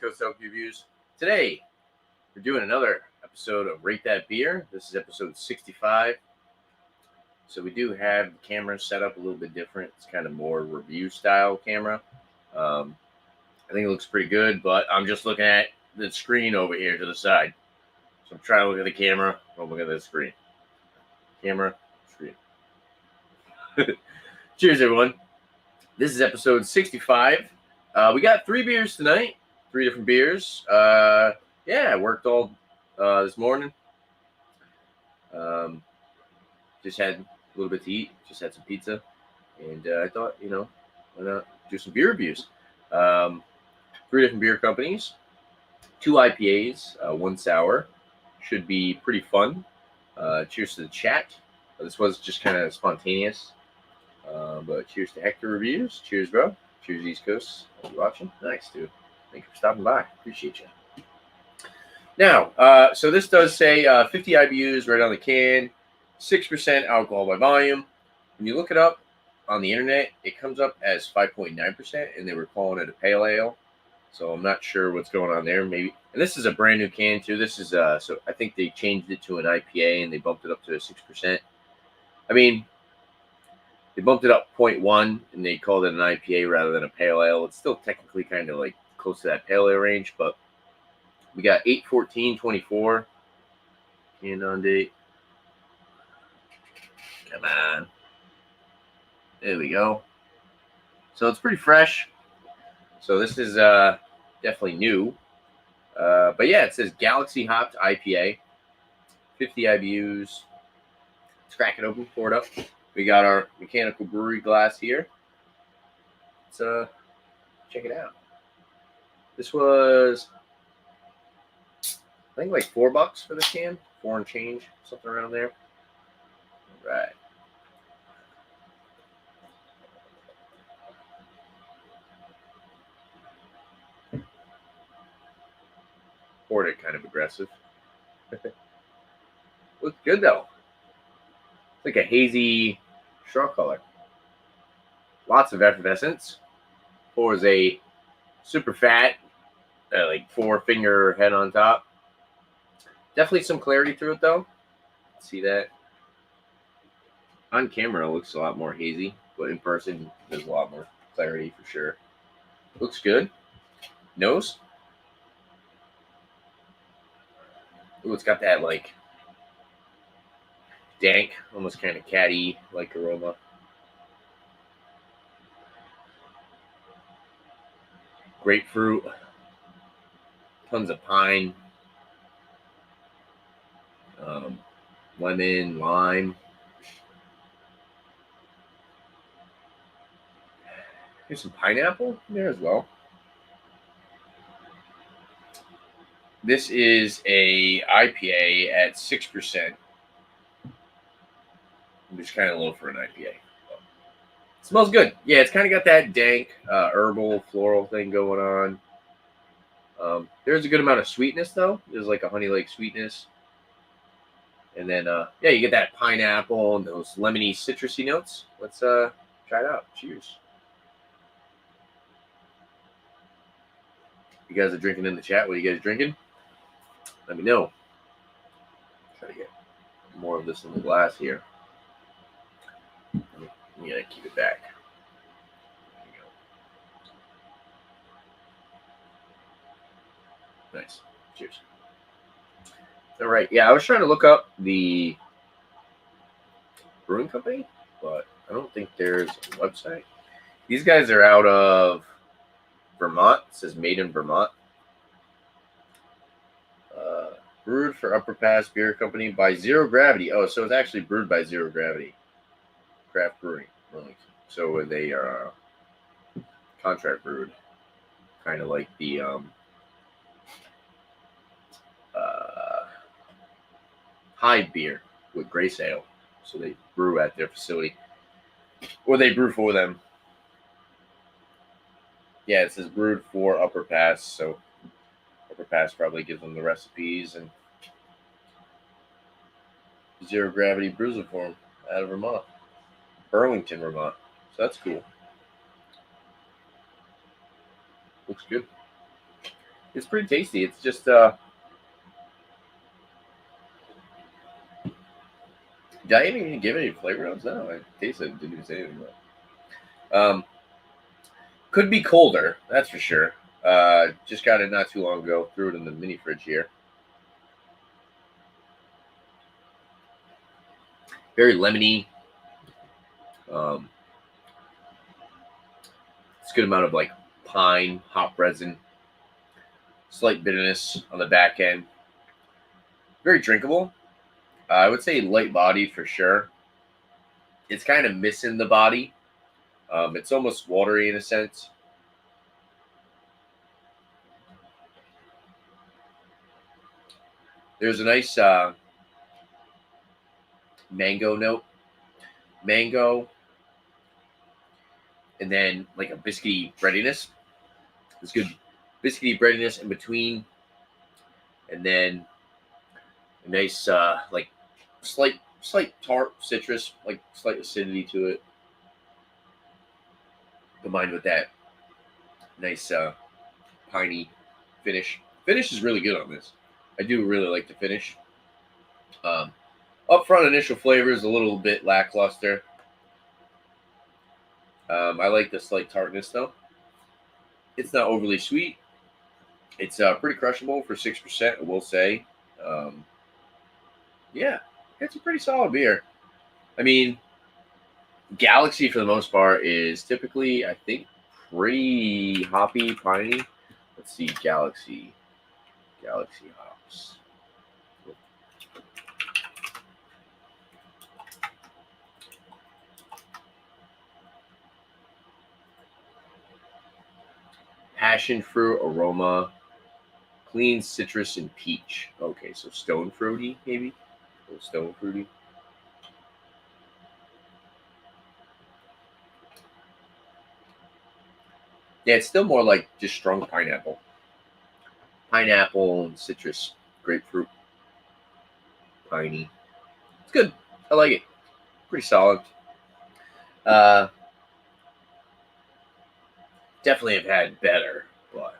Coast Elk Reviews. Today, we're doing another episode of Rate That Beer. This is episode 65. So we do have the camera set up a little bit different. It's kind of more review style camera. I think it looks pretty good, but I'm just looking at the screen over here to the side. So I'm trying to look at the camera. I'm looking at the screen. Camera, screen. Cheers, everyone. This is episode 65. We got 3 beers tonight. 3 different beers. I worked all this morning. Just had a little bit to eat. Just had some pizza. And I thought, why not do some beer reviews? 3 different beer companies. 2 IPAs, 1 sour. Should be pretty fun. Cheers to the chat. This was just kind of spontaneous. But cheers to Hector Reviews. Cheers, bro. Cheers, East Coast. Are you watching? Nice, dude. Thank you for stopping by. Appreciate you. Now, so this does say 50 IBUs right on the can, 6% alcohol by volume. When you look it up on the internet, it comes up as 5.9%, and they were calling it a pale ale. So I'm not sure what's going on there. Maybe, and this is a brand new can too. This is so I think they changed it to an IPA and they bumped it up to a 6%. I mean, they bumped it up 0.1 and they called it an IPA rather than a pale ale. It's still technically kind of like close to that pale ale range, but we got 8/14/24 can on date. Come on. There we go. So it's pretty fresh. So this is definitely new. But yeah, it says Galaxy Hopped IPA. 50 IBUs. Let's crack it open, pour it up. We got our mechanical brewery glass here. Let's check it out. This was, I think, like $4 for this can. 4 and change, something around there. All right. Poured it kind of aggressive. Looks good though. It's like a hazy straw color. Lots of effervescence. Pours a super fat, like 4-finger head on top. Definitely some clarity through it though. See that? On camera, it looks a lot more hazy, but in person, there's a lot more clarity for sure. Looks good. Nose. Ooh, it's got that like dank, almost kind of catty like aroma. Grapefruit, tons of pine, lemon, lime. There's some pineapple in there as well. This is a IPA at 6%. Which is kind of low for an IPA. It smells good. Yeah, it's kind of got that dank, herbal, floral thing going on. There's a good amount of sweetness, though. There's like a honey-like sweetness. And then, you get that pineapple and those lemony, citrusy notes. Let's try it out. Cheers. You guys are drinking in the chat. What are you guys drinking? Let me know. Try to get more of this in the glass here. I'm gonna keep it back. There you go. Nice. Cheers. All right. Yeah, I was trying to look up the brewing company, but I don't think there's a website. These guys are out of Vermont. It says made in Vermont. Brewed for Upper Pass Beer Company by Zero Gravity. Oh, so it's actually brewed by Zero Gravity Craft Brewing. So they are contract brewed, kind of like the Hyde beer with Grace Ale. So they brew at their facility, or they brew for them. Yeah, it says brewed for Upper Pass, so Upper Pass probably gives them the recipes, and Zero Gravity brews it for them out of Vermont. Burlington, Vermont. So that's cool. Looks good. It's pretty tasty. It's just did I even give any flavor notes? No, I tasted it. Didn't even say anything. Could be colder, that's for sure. Just got it not too long ago. Threw it in the mini fridge here. Very lemony. It's a good amount of like pine, hop resin, slight bitterness on the back end. Very drinkable. I would say light bodied for sure. It's kind of missing the body. It's almost watery in a sense. There's a nice mango note. Mango, and then like a biscuity breadiness. It's good biscuity breadiness in between, and then a nice like slight tart citrus, like slight acidity to it, combined with that nice piney finish. Finish is really good on this. I do really like the finish. Upfront initial flavor is a little bit lackluster. I like the slight tartness though. It's not overly sweet. It's pretty crushable for 6%. I will say. Um, yeah, it's a pretty solid beer. I mean, Galaxy for the most part is typically, I think, pretty hoppy, piney. Let's see, Galaxy hops. Passion fruit aroma, clean citrus and peach. Okay, so stone fruity maybe, a little stone fruity. Yeah, it's still more like just strong pineapple and citrus, grapefruit, piney. It's good. I like it. Pretty solid. Uh, Definitely have had better, but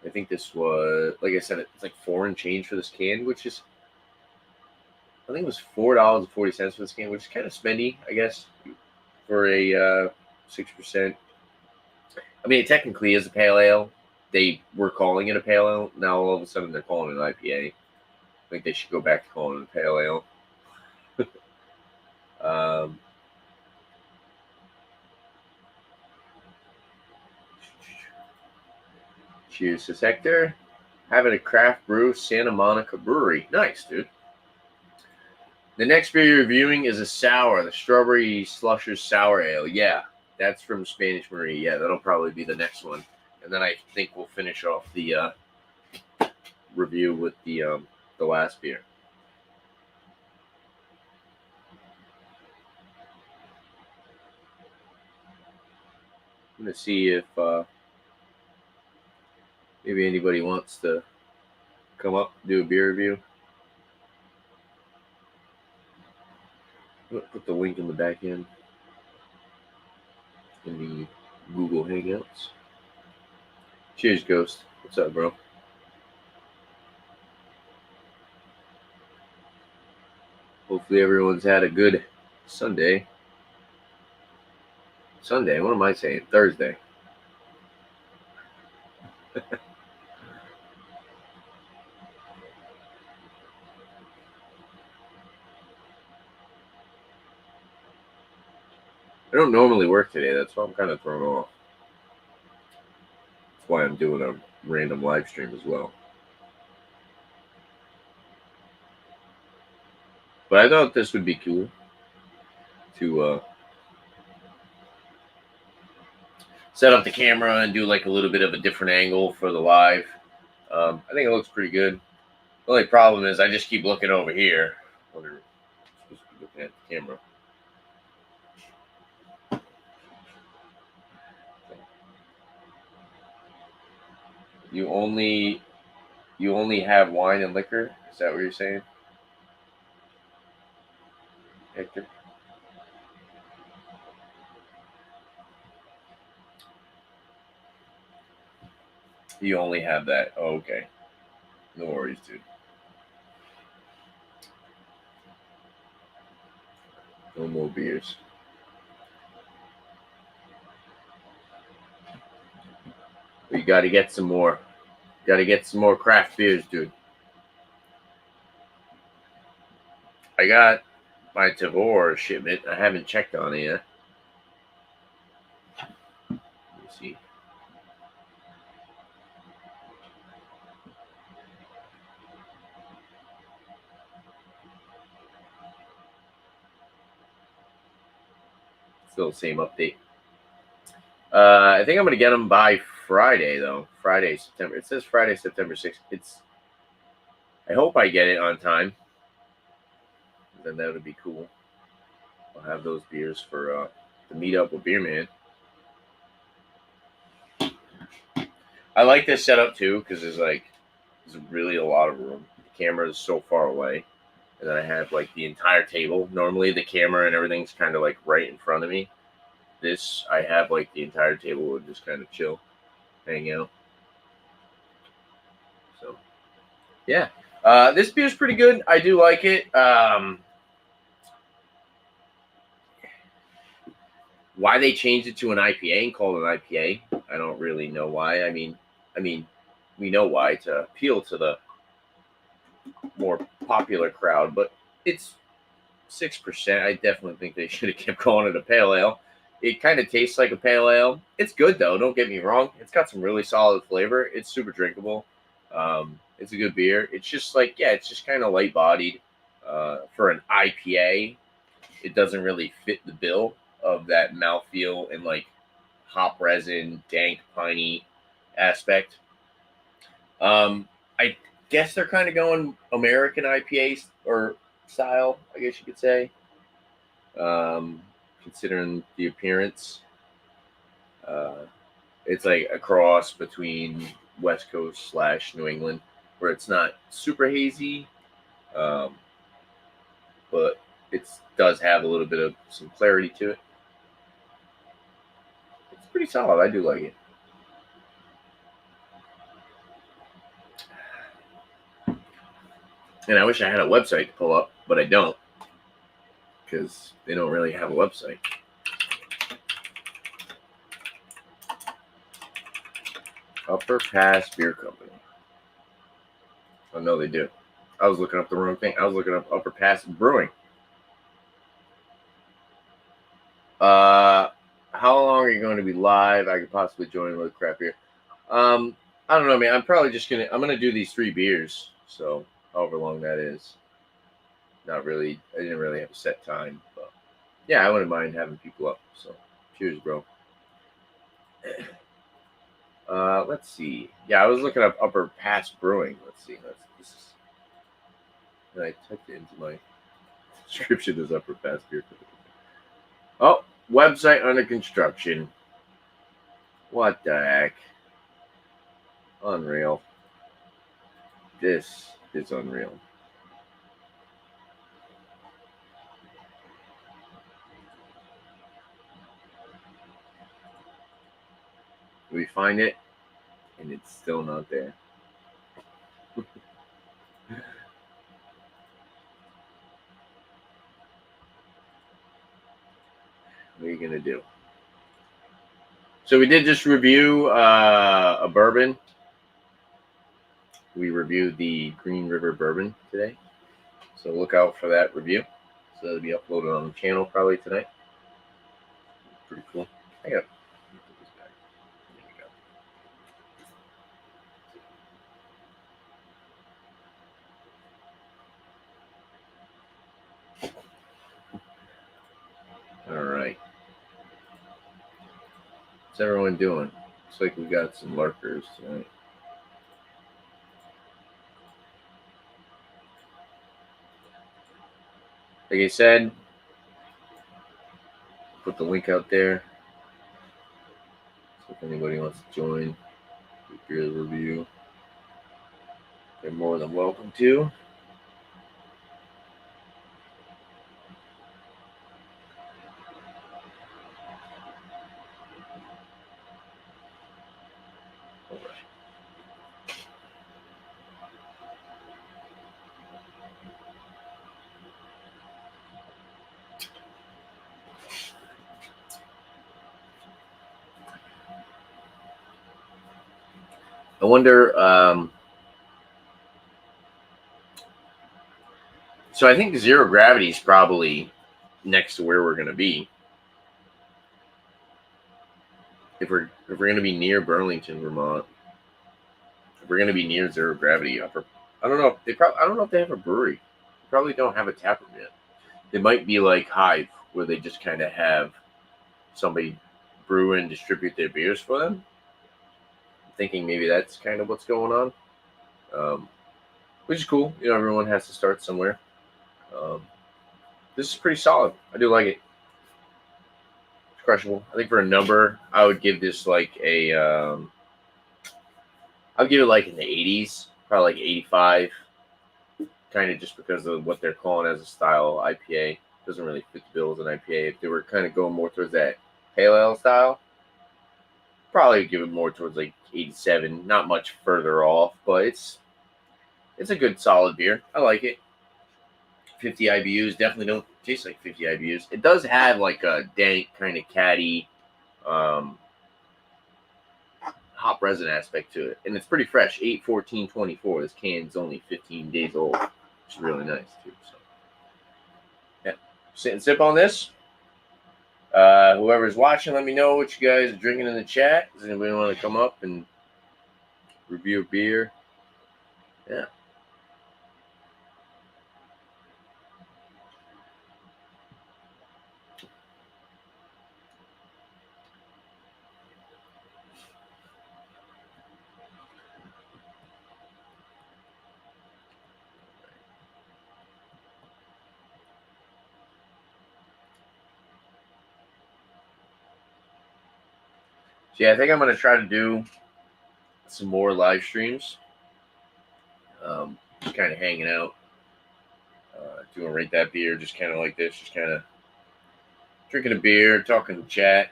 I think this was, like I said, it's like four and change for this can, which is, I think it was $4.40 for this can, which is kind of spendy, I guess, for a 6%. I mean, it technically is a pale ale. They were calling it a pale ale. Now all of a sudden they're calling it an IPA. I think they should go back to calling it a pale ale. Um, Cheers to Hector. Having a craft brew, Santa Monica Brewery. Nice, dude. The next beer you're reviewing is a sour, the Strawberry Slushers Sour Ale. Yeah, that's from Spanish Marie. Yeah, that'll probably be the next one. And then I think we'll finish off the review with the last beer. I'm gonna see if maybe anybody wants to come up do a beer review. Put the link in the back end in the Google Hangouts. Cheers, Ghost. What's up, bro? Hopefully everyone's had a good Sunday. Sunday? What am I saying? Thursday. I don't normally work today. That's why I'm kind of thrown off. That's why I'm doing a random live stream as well. But I thought this would be cool to set up the camera and do like a little bit of a different angle for the live. I think it looks pretty good. The only problem is I just keep looking over here. When I'm supposed to be looking at the camera. You only have wine and liquor. Is that what you're saying, Hector? You only have that. Oh, okay. No worries, dude. No more beers. We got to get some more. Got to get some more craft beers, dude. I got my Tavor shipment. I haven't checked on it yet. Let me see. Still the same update. I think I'm gonna get them by Friday though. Friday, September. It says Friday, September 6th. I hope I get it on time. Then that would be cool. I'll have those beers for the meetup with Beer Man. I like this setup too because there's really a lot of room. The camera is so far away, and then I have like the entire table. Normally the camera and everything's kind of like right in front of me. This I have like the entire table would just kind of chill, hang out. So yeah, this beer's pretty good. I do like it. Why they changed it to an IPA and called it an IPA, I don't really know why. I mean, we know why, to appeal to the more popular crowd, but it's 6%. I definitely think they should have kept calling it a pale ale. It kind of tastes like a pale ale. It's good though. Don't get me wrong. It's got some really solid flavor. It's super drinkable. It's a good beer. It's just like, yeah, it's just kind of light bodied. For an IPA, it doesn't really fit the bill of that mouthfeel and like hop resin, dank, piney aspect. I guess they're kind of going American IPA or style, I guess you could say. Considering the appearance, uh, it's like a cross between West Coast / New England, where it's not super hazy, um, but it does have a little bit of some clarity to it. It's pretty solid. I do like it. And I wish I had a website to pull up, but I don't, because they don't really have a website. Upper Pass Beer Company. Oh no, they do. I was looking up the wrong thing. I was looking up Upper Pass Brewing. Uh, how long are you going to be live? I could possibly join with craft beer. I don't know, man. I'm gonna do these 3 beers. So however long that is. Not really. I didn't really have a set time, but yeah, I wouldn't mind having people up. So cheers, bro. Let's see. Yeah, I was looking up Upper Pass Brewing. Let's see. This is. And I typed it into my description as Upper Pass Beer Company. Oh, website under construction. What the heck? Unreal. This is unreal. We find it, and it's still not there. What are you gonna do? So we did just review a bourbon. We reviewed the Green River bourbon today, so look out for that review. So it'll be uploaded on the channel probably tonight. Pretty cool. I got put this back. There we go. All right. What's everyone doing? Looks like we got some lurkers tonight. Like I said, put the link out there. So if anybody wants to join the beer review, they're more than welcome to. All right. I wonder. So I think zero gravity is probably next to where we're going to be. If we're going to be near Burlington, Vermont, if we're going to be near zero gravity upper, I don't know. I don't know if they have a brewery. They probably don't have a tap room yet. They might be like Hive, where they just kind of have somebody brew and distribute their beers for them. I'm thinking maybe that's kind of what's going on, which is cool. You know, everyone has to start somewhere. Um, this is pretty solid. I do like it. It's crushable. I think for a number, I would give this like a. I'd give it like in the 80s, probably like 85. Kind of just because of what they're calling as a style IPA. Doesn't really fit the bill as an IPA. If they were kind of going more towards that pale ale style, probably give it more towards like 87. Not much further off, but it's a good solid beer. I like it. 50 IBUs definitely don't taste like 50 IBUs. It does have like a dank kind of catty hop resin aspect to it, and it's pretty fresh. 8/14/24. This can's only 15 days old, which is really nice too. So yeah, sit and sip on this. Whoever's watching, let me know what you guys are drinking in the chat. Does anybody want to come up and review a beer? Yeah. So yeah, I think I'm gonna try to do some more live streams. Just kind of hanging out, doing rate that beer, just kind of like this, just kind of drinking a beer, talking to chat.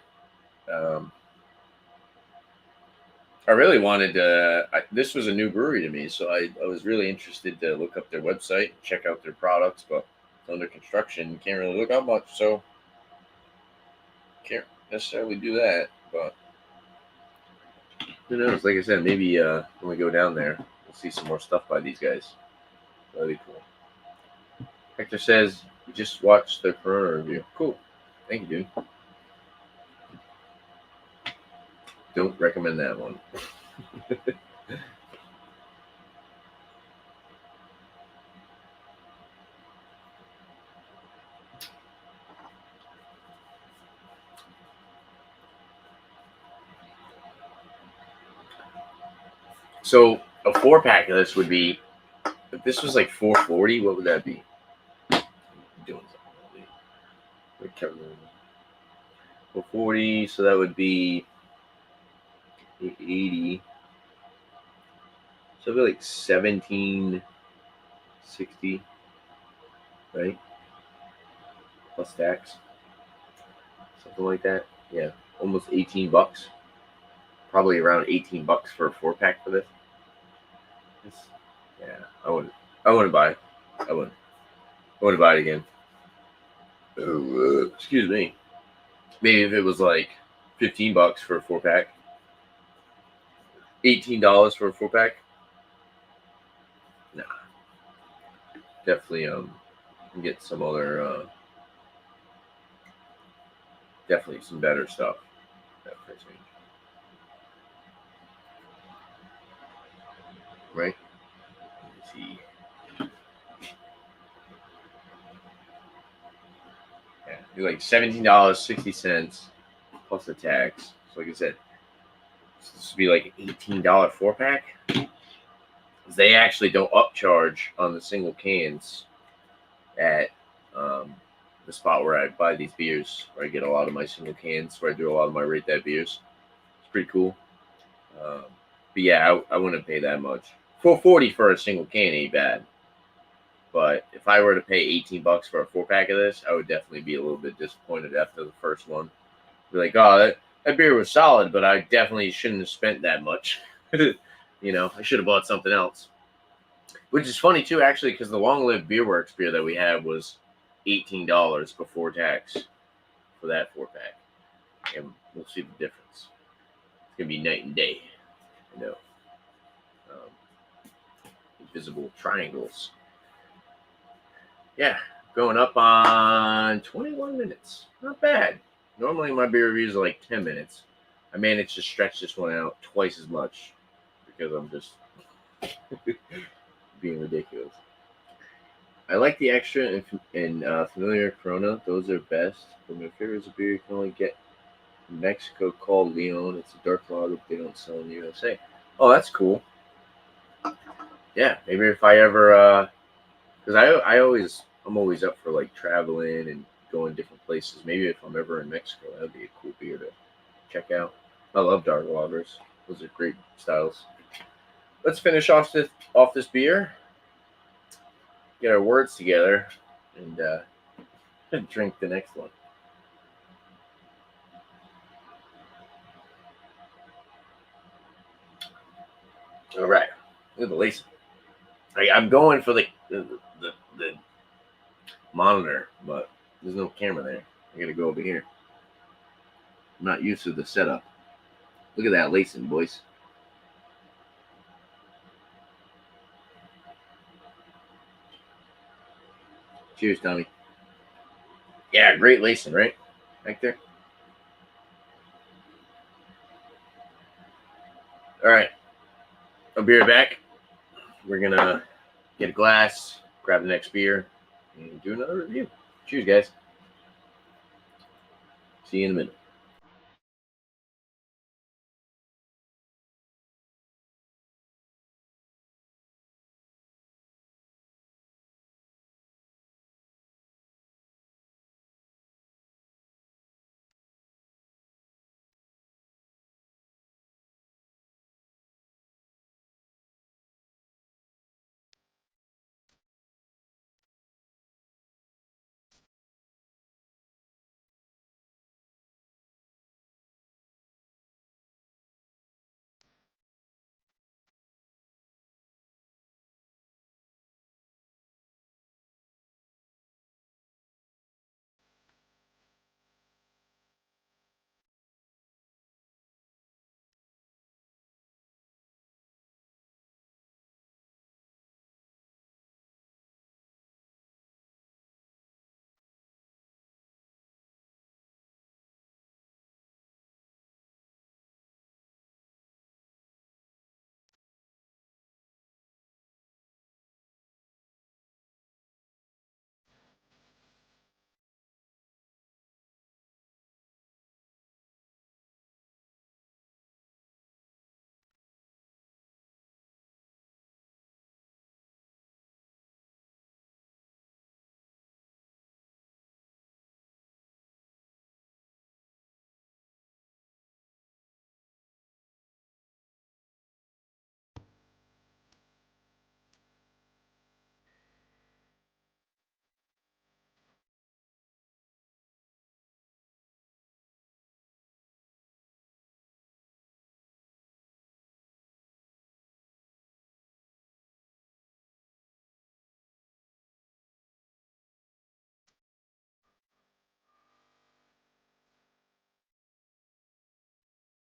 I really wanted to. This was a new brewery to me, so I was really interested to look up their website, check out their products, but it's under construction. Can't really look up much, so can't necessarily do that. But who knows? Like I said, maybe when we go down there, we'll see some more stuff by these guys. That'd be cool. Hector says, "You just watched the Corona review. Cool. Thank you, dude. Don't recommend that one." So a 4-pack of this would be, if this was like 440, what would that be? I'm doing something. 440, so that would be 880. So it'd be like 1760, right? Plus tax, something like that. Yeah, almost $18. Probably around $18 for a 4-pack for this. Yeah, I wouldn't buy it. I wouldn't buy it again. Excuse me. Maybe if it was like $15 for a 4-pack, $18 for a 4-pack. Nah, definitely get some other definitely some better stuff. That price range, right? Let's see. Yeah, do like $17.60 plus the tax. So like I said, this would be like an $18 4-pack. They actually don't upcharge on the single cans at the spot where I buy these beers, where I get a lot of my single cans, where I do a lot of my rate that beers. It's pretty cool. But yeah, I wouldn't pay that much. $4.40 for a single can ain't bad. But if I were to pay $18 for a 4-pack of this, I would definitely be a little bit disappointed after the first one. Be like, oh, that beer was solid, but I definitely shouldn't have spent that much. You know, I should have bought something else. Which is funny too, actually, because the long-lived Beerworks beer that we had was $18 before tax for that 4-pack, and we'll see the difference. It's gonna be night and day, you know. invisible triangles. Yeah, going up on 21 minutes. Not bad. Normally my beer reviews are like 10 minutes. I managed to stretch this one out twice as much because I'm just being ridiculous. I like the extra and familiar Corona. Those are best. But my favorite is a beer you can only get in Mexico called Leon. It's a dark lager, but they don't sell in the USA. Oh, that's cool. Yeah, maybe if I ever, because I'm always up for like traveling and going different places. Maybe if I'm ever in Mexico, that'd be a cool beer to check out. I love dark lagers; those are great styles. Let's finish off this beer. Get our words together and drink the next one. All right, look at the lace. I'm going for the monitor, but there's no camera there. I gotta go over here. I'm not used to the setup. Look at that lacing, boys. Cheers, Tommy. Yeah, great lacing, right? Back there. All right, I'll be right back. We're gonna get a glass, grab the next beer, and do another review. Cheers, guys. See you in a minute.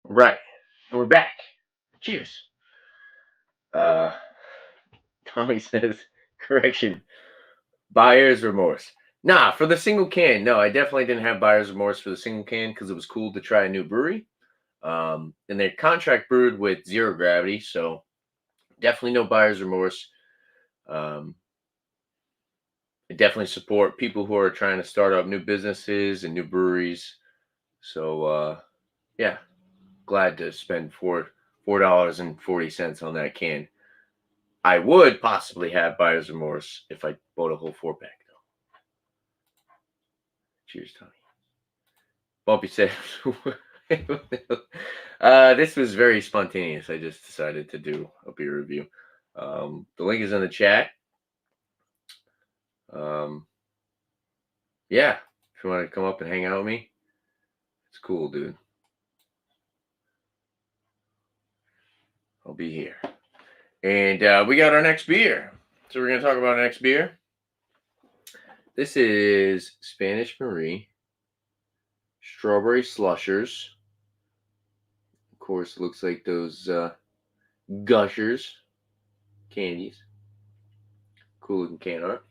Right, and we're back. Cheers. Uh, Tommy says, correction, buyer's remorse. Nah, for the single can, no, I definitely didn't have buyer's remorse for the single can because it was cool to try a new brewery. And they're contract brewed with zero gravity, so definitely no buyer's remorse. Um, I definitely support people who are trying to start up new businesses and new breweries. So yeah, glad to spend $4.40 on that can. I would possibly have buyer's remorse if I bought a whole 4 pack though. Cheers, Tommy. Bumpy said, this was very spontaneous. I just decided to do a beer review. The link is in the chat. Um, yeah, if you want to come up and hang out with me, it's cool, dude. I'll be here. And we got our next beer. So we're going to talk about our next beer. This is Spanish Marie Strawberry Slushers. Of course, it looks like those gushers candies. Cool looking can art.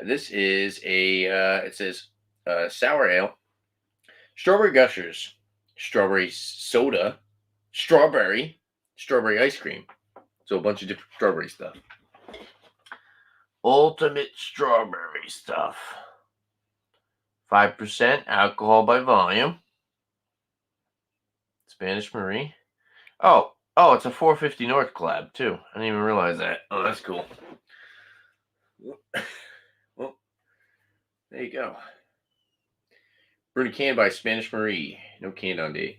This is a, it says sour ale, strawberry gushers, strawberry soda, strawberry ice cream. So a bunch of different strawberry stuff. Ultimate strawberry stuff. 5% alcohol by volume. Spanish Marie. Oh, it's a 450 North collab too. I didn't even realize that. Oh, that's cool. Well, there you go. Brewed and canned by Spanish Marie. No canned on date.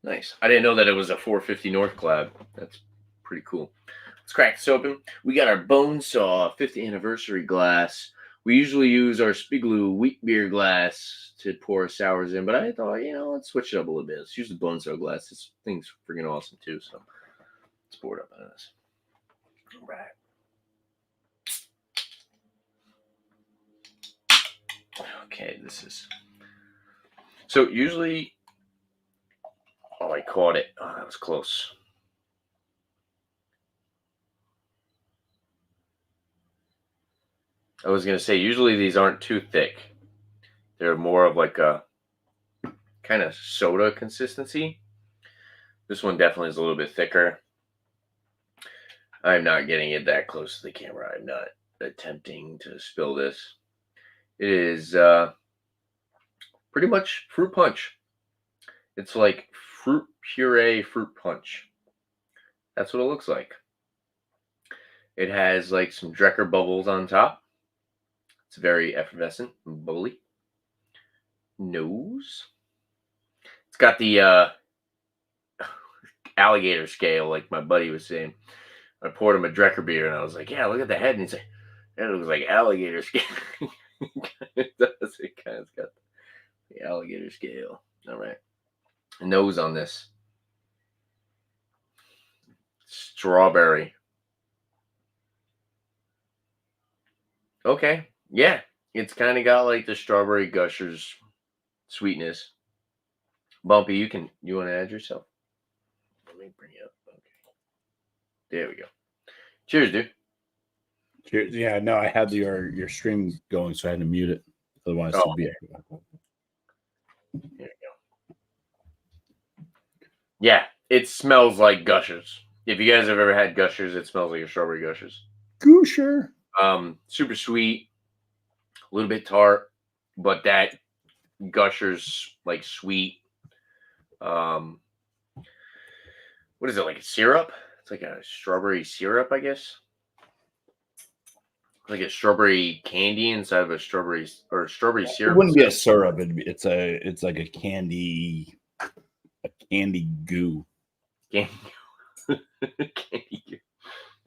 Nice. I didn't know that it was a 450 North collab. That's pretty cool. Let's crack this open. We got our Bonesaw 50th anniversary glass. We usually use our Spigloo wheat beer glass to pour sours in, but I thought, let's switch it up a little bit. Let's use the Bonesaw glass. This thing's freaking awesome too, so let's pour it up on this. All right. Okay, this is... So usually... Oh, I caught it. Oh, that was close. I was going to say, usually these aren't too thick. They're more of like a kind of soda consistency. This one definitely is a little bit thicker. I'm not getting it that close to the camera. I'm not attempting to spill this. It is pretty much fruit punch. It's like fruit puree fruit punch. That's what it looks like. It has like some Drecker bubbles on top. It's very effervescent and bubbly. Nose. It's got the alligator scale, like my buddy was saying. I poured him a Drecker beer, and I was like, "Yeah, look at the head." And he's like, "That looks like alligator scale." It does. It kind of got the alligator scale. All right. Nose on this. Strawberry. Okay. Yeah. It's kind of got like the strawberry gushers sweetness. Bumpy, you want to add yourself? Let me bring you up. Okay. There we go. Cheers, dude. Cheers. Yeah, no, I had your stream going, so I had to mute it. Otherwise, it'd be... There you go. Yeah, it smells like gushers. If you guys have ever had gushers, it smells like a strawberry gushers. Gusher. Super sweet, a little bit tart, but that gushers like sweet. What is it, like a syrup? It's like a strawberry syrup, I guess. Like a strawberry candy inside of a strawberry syrup. It wouldn't be a syrup. It's like a candy goo. Candy goo. They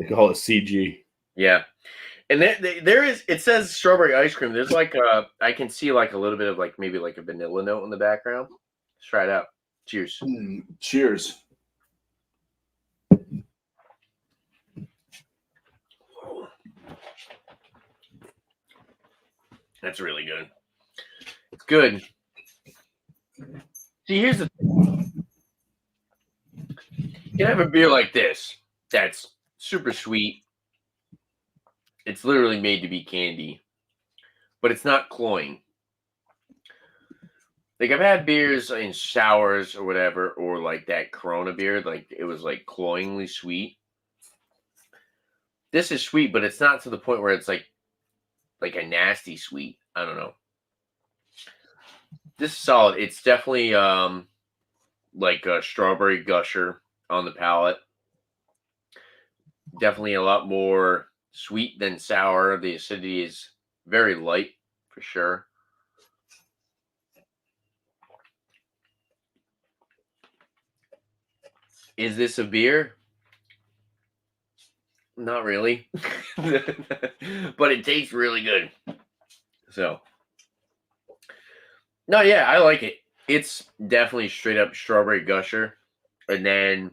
call it CG. Yeah. And there is, it says strawberry ice cream. There's like I can see like a little bit of like maybe like a vanilla note in the background. Let's try it out. Cheers. Cheers. That's really good. It's good. See, here's the thing. You can have a beer like this that's super sweet. It's literally made to be candy, but it's not cloying. Like I've had beers in sours or whatever, or like that Corona beer, like it was like cloyingly sweet. This is sweet, but it's not to the point where it's like a nasty sweet. I don't know. This is solid. It's definitely like a strawberry gusher on the palate. Definitely a lot more sweet than sour. The acidity is very light for sure. Is this a beer? Not really. But it tastes really good. So, no, yeah, I like it. It's definitely straight up strawberry gusher. And then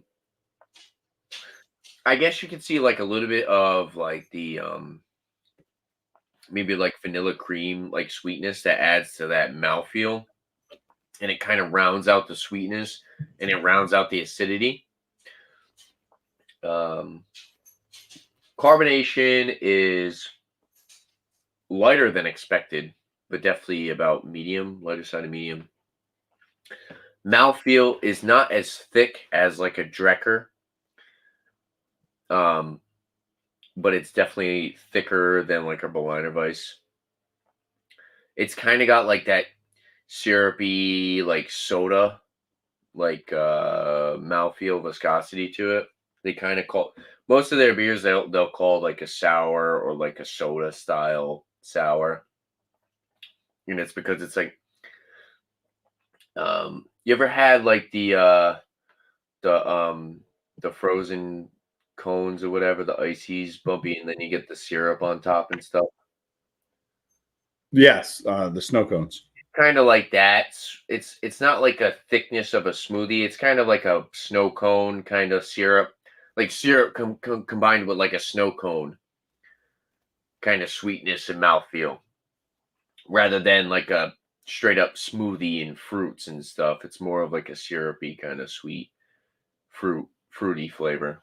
I guess you can see like a little bit of like the maybe like vanilla cream like sweetness that adds to that mouthfeel. And it kind of rounds out the sweetness and it rounds out the acidity. Carbonation is lighter than expected, but definitely about medium, lighter side of medium. Mouthfeel is not as thick as like a Drecker, um, but it's definitely thicker than like a Berliner Weiss. It's kind of got like that syrupy, like soda, like mouthfeel viscosity to it. They kind of call most of their beers they'll call like a sour or like a soda style sour. And it's because it's like you ever had like the the frozen cones or whatever, the ices bumpy, and then you get the syrup on top and stuff. Yes, the snow cones. Kind of like that. It's not like a thickness of a smoothie. It's kind of like a snow cone kind of syrup, like syrup combined with like a snow cone kind of sweetness and mouthfeel, rather than like a straight up smoothie and fruits and stuff. It's more of like a syrupy kind of sweet fruity flavor.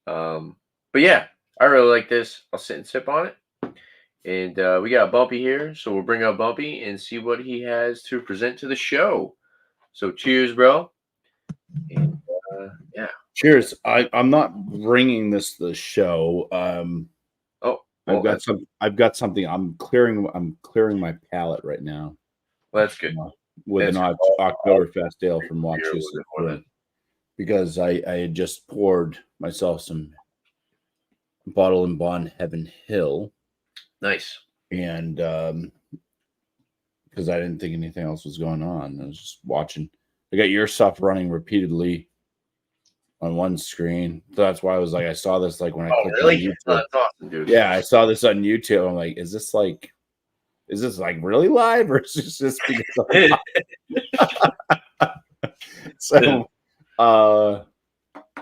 But yeah, I really like this. I'll sit and sip on it. And we got Bumpy here, so we'll bring out Bumpy and see what he has to present to the show. So cheers, bro. And yeah. Cheers. I'm not bringing this to the show. Oh, I've got something. I'm clearing my palate right now. Well, that's good. With an Oktoberfest ale from Wachusett, because I had just poured myself some Bottle and Bond Heaven Hill. Nice. And because I didn't think anything else was going on, I was just watching. I got your stuff running repeatedly on one screen. So that's why I was like, I saw this like when I clicked on YouTube. Oh, that's awesome, dude. Yeah, I saw this on YouTube. I'm like, is this like really live, or is this just because so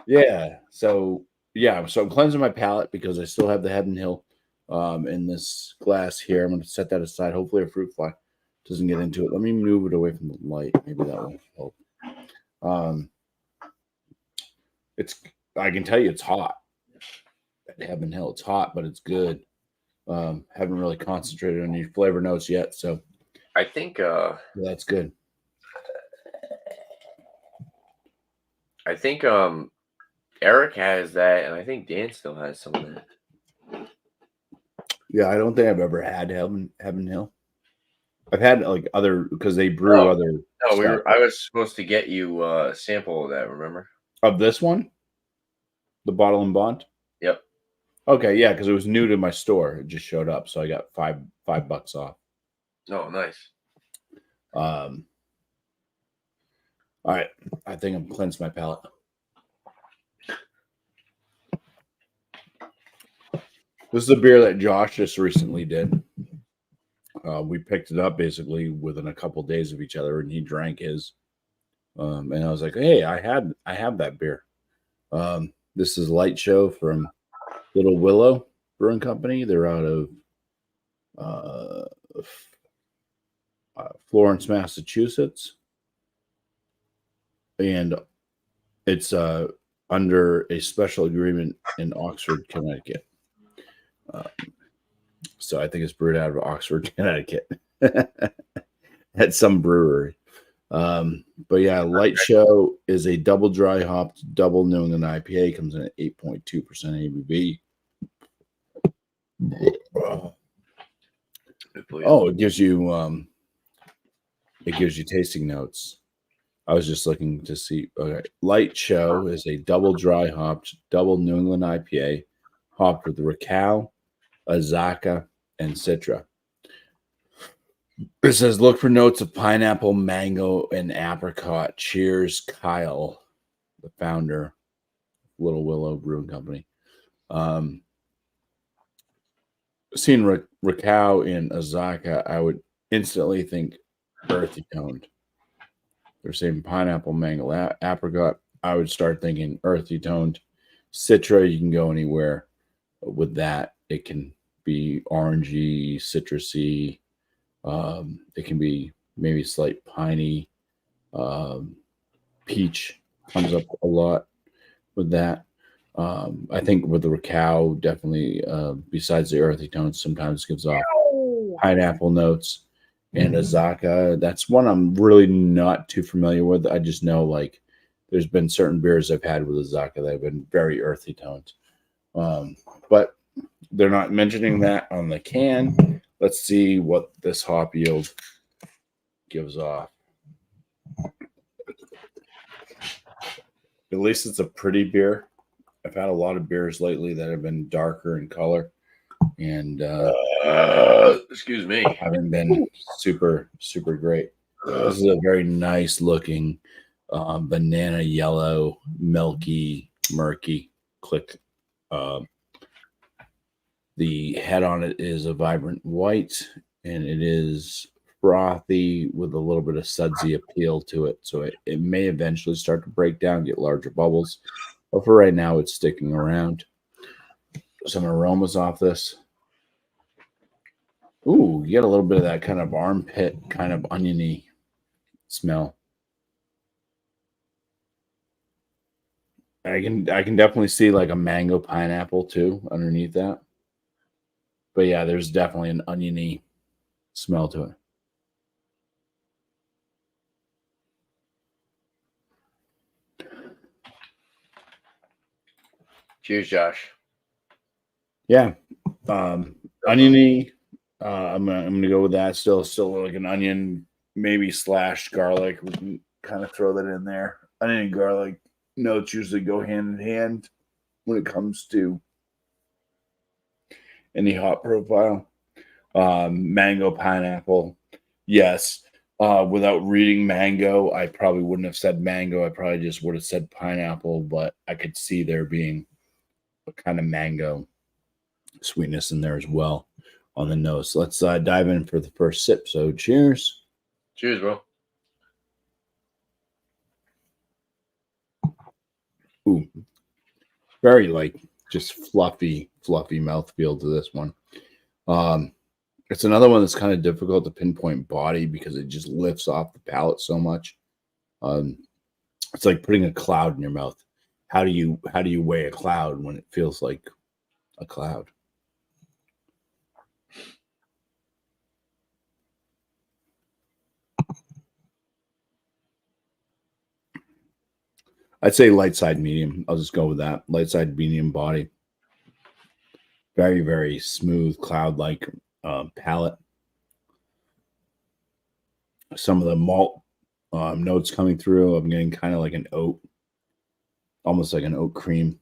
yeah. So I'm cleansing my palate because I still have the Heaven Hill in this glass here. I'm going to set that aside. Hopefully a fruit fly doesn't get into it. Let me move it away from the light. Maybe that will help. I can tell you it's hot at Heaven Hill. It's hot, but it's good. Haven't really concentrated on your flavor notes yet, so I think that's good. I think Eric has that, and I think Dan still has some of that. Yeah, I don't think I've ever had Heaven Hill. I've had like other because they brew other. No, I was supposed to get you a sample of that. Remember? Of this one, the Bottle and Bond. Yep. Okay, yeah, because it was new to my store. It just showed up, so I got $5 off. Oh, nice. All right, I think I'm cleansed my palate. This is a beer that Josh just recently did. We picked it up basically within a couple of days of each other, and he drank his. And I was like, "Hey, I have that beer." This is Light Show from Little Willow Brewing Company. They're out of Florence, Massachusetts, and it's under a special agreement in Oxford, Connecticut. So I think it's brewed out of Oxford, Connecticut, at some brewery. But yeah, Light Show is a double dry hopped, double New England IPA. Comes in at 8.2% ABV. Oh, it gives you tasting notes. I was just looking to see. Okay, Light Show is a double dry hopped, double New England IPA, hopped with Raquel, Azaka, and Citra. It says, look for notes of pineapple, mango, and apricot. Cheers, Kyle, the founder, Little Willow Brewing Company. Seeing Raquel in Azaka, I would instantly think earthy toned. They're saying pineapple, mango, apricot. I would start thinking earthy toned. Citra, you can go anywhere with that. It can be orangey, citrusy. It can be maybe slight piney. Peach comes up a lot with that. I think with the Raquel, definitely, besides the earthy tones, sometimes gives off pineapple notes. And Azaka, that's one I'm really not too familiar with. I just know like there's been certain beers I've had with Azaka that have been very earthy tones. But they're not mentioning that on the can. Let's see what this hop yield gives off. At least it's a pretty beer. I've had a lot of beers lately that have been darker in color and excuse me, haven't been super great. This is a very nice looking banana yellow, milky, murky click. The head on it is a vibrant white, and it is frothy with a little bit of sudsy appeal to it. So it may eventually start to break down, get larger bubbles. But for right now, it's sticking around. Some aromas off this. Ooh, you get a little bit of that kind of armpit, kind of oniony smell. I can definitely see like a mango pineapple too underneath that. But yeah, there's definitely an oniony smell to it. Cheers, Josh. Yeah, oniony. I'm gonna go with that. Still like an onion, maybe slash garlic. We can kind of throw that in there. Onion and garlic notes usually go hand in hand when it comes to any hop profile. Mango, pineapple, yes. Without reading mango, I probably wouldn't have said mango. I probably just would have said pineapple, but I could see there being a kind of mango sweetness in there as well on the nose. So let's dive in for the first sip. So cheers. Cheers, bro. Ooh, very like just fluffy mouthfeel to this one. It's another one that's kind of difficult to pinpoint body because it just lifts off the palate so much. It's like putting a cloud in your mouth. How do you weigh a cloud when it feels like a cloud? I'd say light side medium. I'll just go with that. Light side medium body. Very, very smooth cloud-like palate. Some of the malt notes coming through. I'm getting kind of like an oat, almost like an oat cream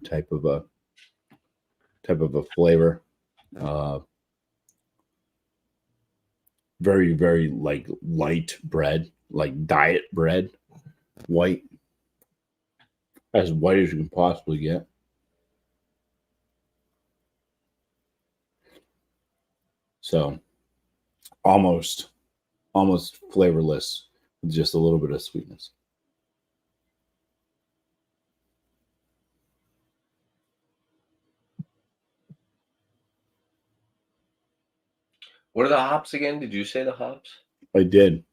type of a flavor. Very, very like light bread, like diet bread, white, as white as you can possibly get. So almost flavorless with just a little bit of sweetness. What are the hops again? Did you say the hops? I did.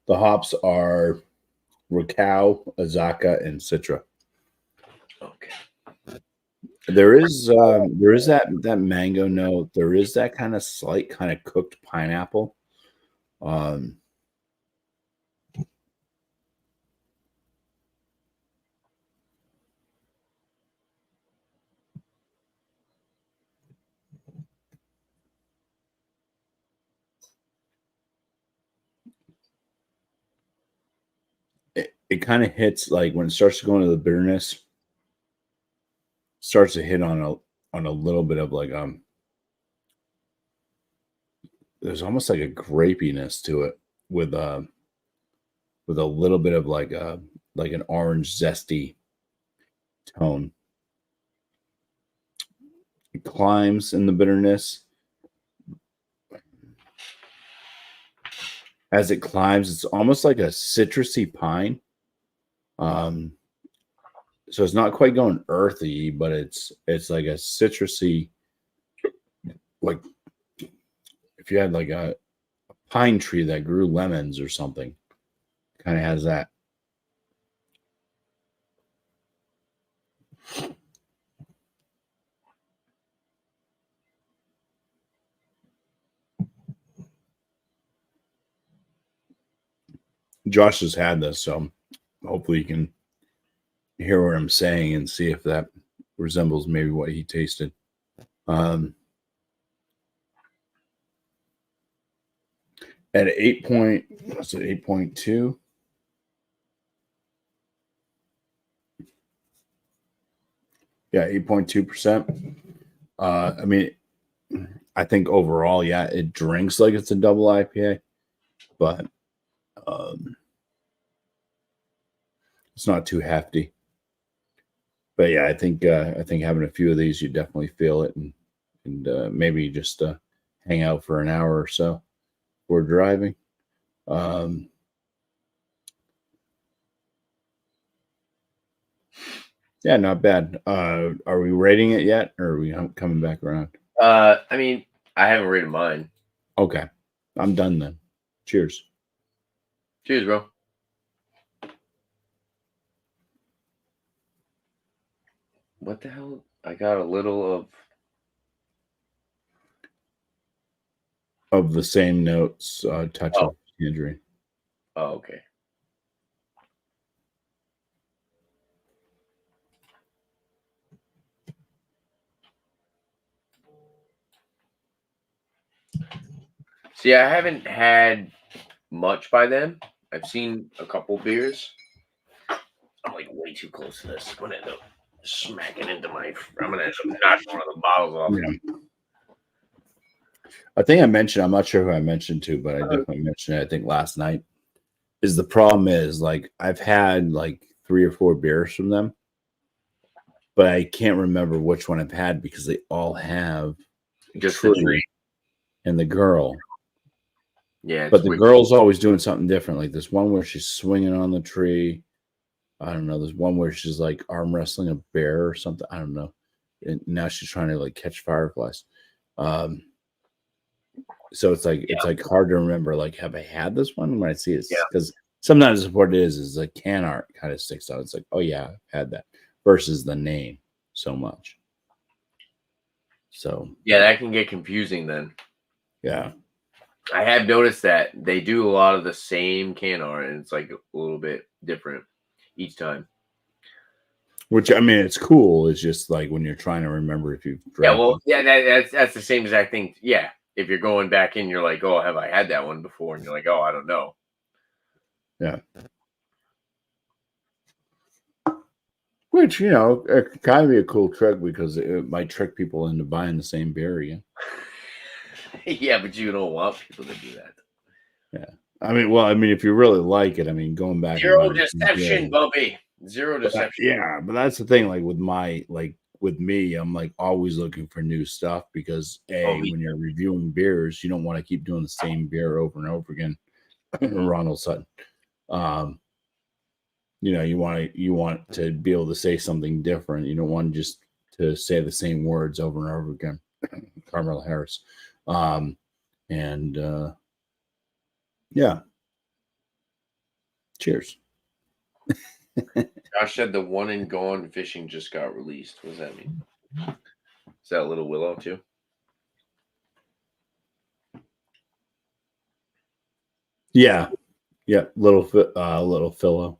The hops are Raquel, Azaka, and Citra. Okay. There is that mango note. There is that kind of slight kind of cooked pineapple. It kind of hits like when it starts to go into the bitterness, starts to hit on a little bit of like there's almost like a grapiness to it with a little bit of like an orange zesty tone. It climbs in the bitterness. As it climbs, it's almost like a citrusy pine. So it's not quite going earthy, but it's like a citrusy, like if you had like a pine tree that grew lemons or something, kind of has that. Josh has had this, so hopefully you can hear what I'm saying and see if that resembles maybe what he tasted. At 8.2. Yeah, 8.2%. I mean, I think overall, yeah, it drinks like it's a double IPA, but it's not too hefty. But yeah, I think having a few of these, you definitely feel it, and maybe just hang out for an hour or so before driving. Yeah, not bad. Are we rating it yet, or are we coming back around? I mean, I haven't rated mine. Okay, I'm done then. Cheers. Cheers, bro. What the hell? I got a little of the same notes, touch of tangerine. Oh, okay. See, I haven't had much by them. I've seen a couple beers. I'm like way too close to this. I'm gonna end up smacking into my. I'm gonna end up knocking one of the bottles off. Yeah. I think I mentioned. I'm not sure who I mentioned to, but I definitely mentioned it. I think last night. Is the problem is like I've had like 3 or 4 beers from them, but I can't remember which one I've had because they all have just the tree and the girl. Yeah, but the girl's always doing something different. Like there's one where she's swinging on the tree. I don't know. There's one where she's like arm wrestling a bear or something. I don't know. And now she's trying to like catch fireflies. So it's like it's hard to remember. Like, have I had this one when I see it? Because sometimes what it is like can art kind of sticks out. It's like, oh yeah, I've had that versus the name so much. So yeah, that can get confusing then. Yeah. I have noticed that they do a lot of the same can art, and it's like a little bit different each time. Which I mean, it's cool. It's just like when you're trying to remember if you've drank. Yeah, well, yeah, that's the same exact thing. Yeah, if you're going back in, you're like, oh, have I had that one before? And you're like, oh, I don't know. Yeah. Which, you know, it could kind of be a cool trick because it might trick people into buying the same beer again. Yeah, but you don't want people to do that. Yeah. I mean, if you really like it, I mean, going back. Zero deception, Bubby. Zero deception. Yeah, but that's the thing. Like with me, I'm like always looking for new stuff because when you're reviewing beers, you don't want to keep doing the same beer over and over again. Ronald Sutton. You know, you want to be able to say something different. You don't want just to say the same words over and over again. Carmel Harris. Yeah. Cheers. Josh said the one in Gone Fishing just got released. What does that mean? Is that Little Willow too? Yeah. Little Philo.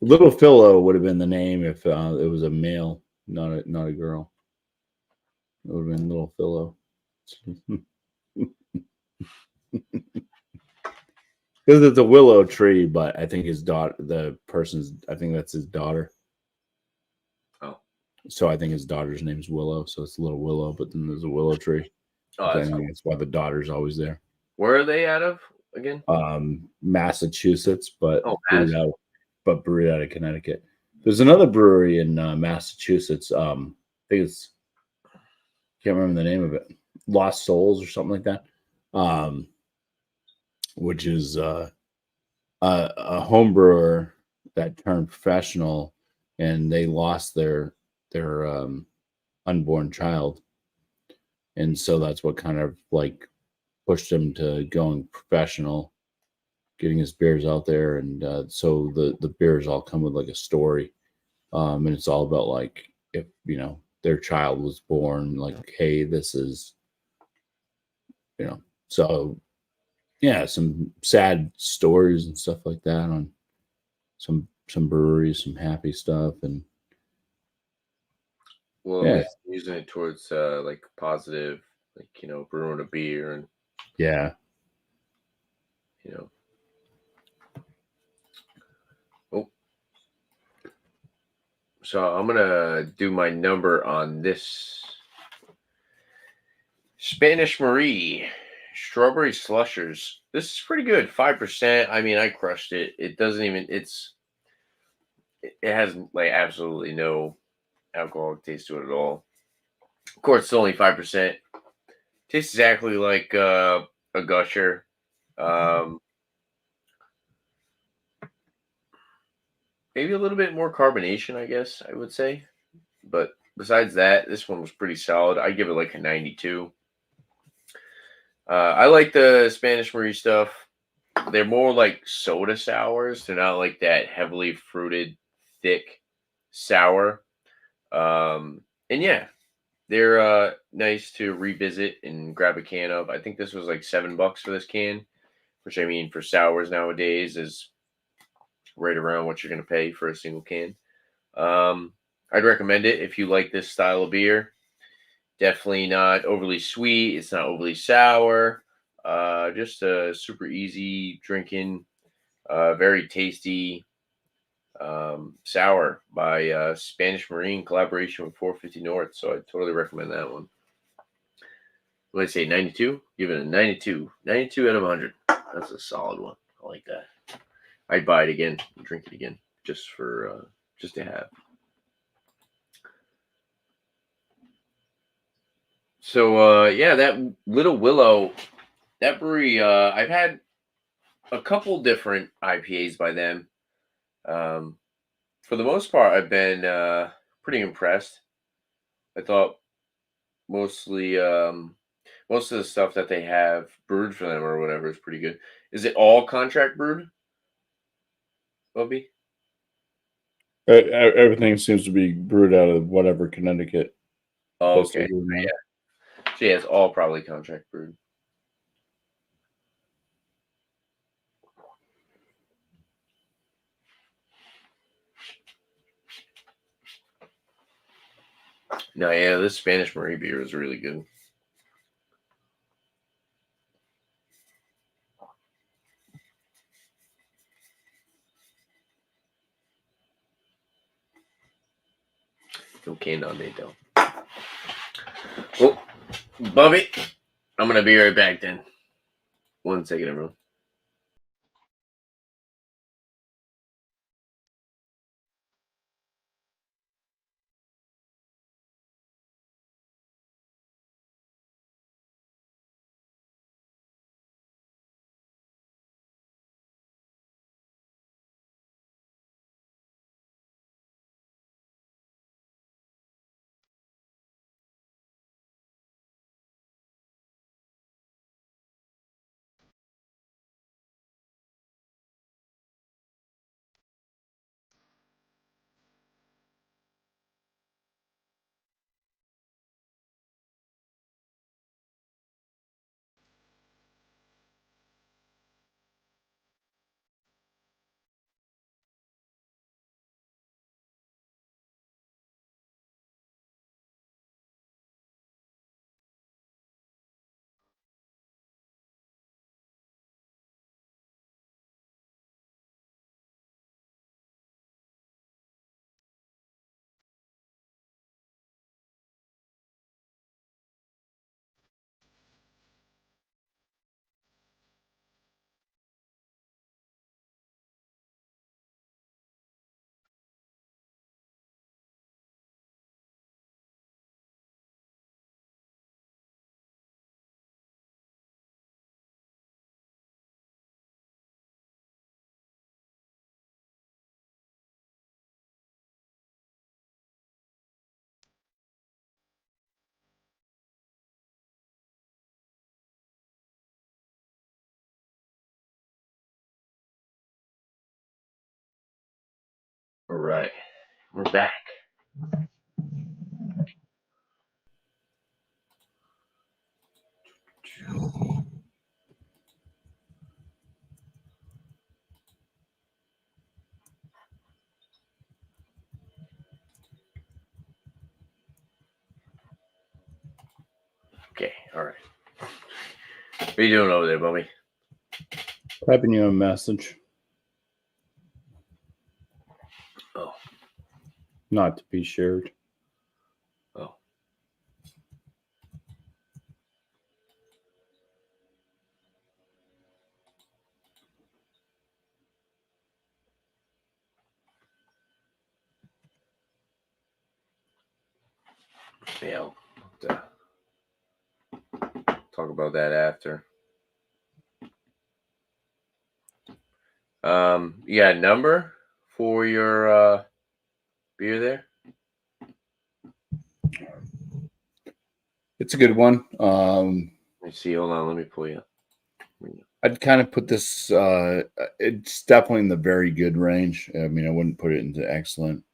Little Philo would have been the name if it was a male, not a girl. It would have been Little Philo. Because it's a willow tree, but I think his daughter, I think that's his daughter. Oh. So I think his daughter's name's Willow. So it's Little Willow, but then there's a willow tree. I think that's why the daughter's always there. Where are they out of again? Massachusetts, but brewed out of Connecticut. There's another brewery in Massachusetts. I think it's, can't remember the name of it. Lost Souls or something like that. Which is a home brewer that turned professional, and they lost their unborn child, and so that's what kind of like pushed him to going professional, getting his beers out there, and so the beers all come with like a story, and it's all about like if their child was born, like, hey, this is so yeah, some sad stories and stuff like that on some breweries, some happy stuff, and Well, at yeah, least using it towards like positive, like brewing a beer and yeah. you know. Oh, so I'm gonna do my number on this Spanish Marie strawberry slushers. This is pretty good, 5%. I mean, I crushed it. It doesn't even. It has like absolutely no alcoholic taste to it at all. Of course, it's only 5%. Tastes exactly like a gusher. Um, Maybe a little bit more carbonation, I guess I would say. But besides that, this one was pretty solid. I give it like a 92. I like the Spanish Marie stuff. They're more like soda sours. They're not like that heavily fruited, thick sour. And yeah, they're nice to revisit and grab a can of. I think this was like $7 for this can, which I mean for sours nowadays is right around what you're gonna pay for a single can. I'd recommend it if you like this style of beer. Definitely not overly sweet. It's not overly sour. Just a super easy drinking, very tasty sour by Spanish Marine collaboration with 450 North. So I totally recommend that one. What did I say? 92? Give it a 92. 92 out of 100. That's a solid one. I like that. I'd buy it again, drink it again, just to have. So yeah, that Little Willow, that brewery, I've had a couple different IPAs by them. Um, for the most part, I've been pretty impressed. I thought mostly most of the stuff that they have brewed for them or whatever is pretty good. Is it all contract brewed, Bobby? Everything seems to be brewed out of whatever Connecticut Oh, place they're okay. brewing out of. Yeah. So yeah, it's all probably contract brewed. No, yeah, this Spanish Marie beer is really good. No canned on date though. Well, Bobby, I'm gonna be right back then. 1 second, everyone. All right, we're back. Okay, all right. What are you doing over there, Bobby? Typing you a message. Oh. Not to be shared. Oh. Yeah, I'll talk about that after. You got a number for your beer there? It's a good one. Let me see. Hold on. Let me pull you up. I'd kind of put this. It's definitely in the very good range. I mean, I wouldn't put it into excellent.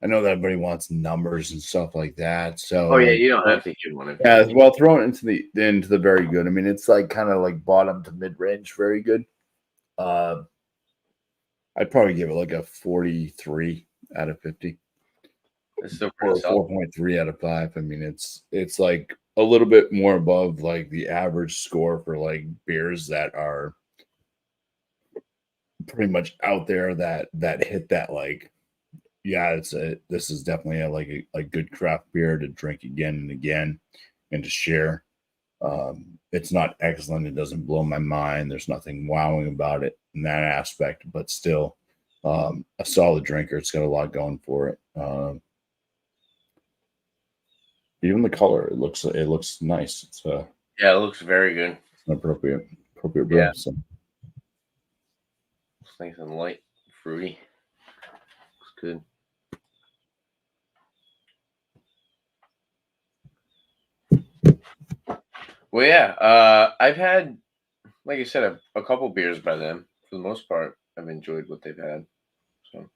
I know that everybody wants numbers and stuff like that. So, Oh yeah, you don't have to give one. Yeah, well, throw it into the very good. I mean, it's like kind of like bottom to mid range, very good. I'd probably give it like a 43 out of 50. It's still Or pretty solid. 4.3 out of 5. I mean, it's like a little bit more above like the average score for like beers that are pretty much out there that hit that like, yeah, this is definitely a good craft beer to drink again and again and to share. It's not excellent. It doesn't blow my mind. There's nothing wowing about it in that aspect, but still a solid drinker. It's got a lot going for it. Even the color, it looks nice. It's Yeah, it looks very good. It's an appropriate brew. Yeah. So It's nice and light, fruity. Looks good. Well, yeah. I've had, like I said, a couple beers by them. For the most part, I've enjoyed what they've had. So.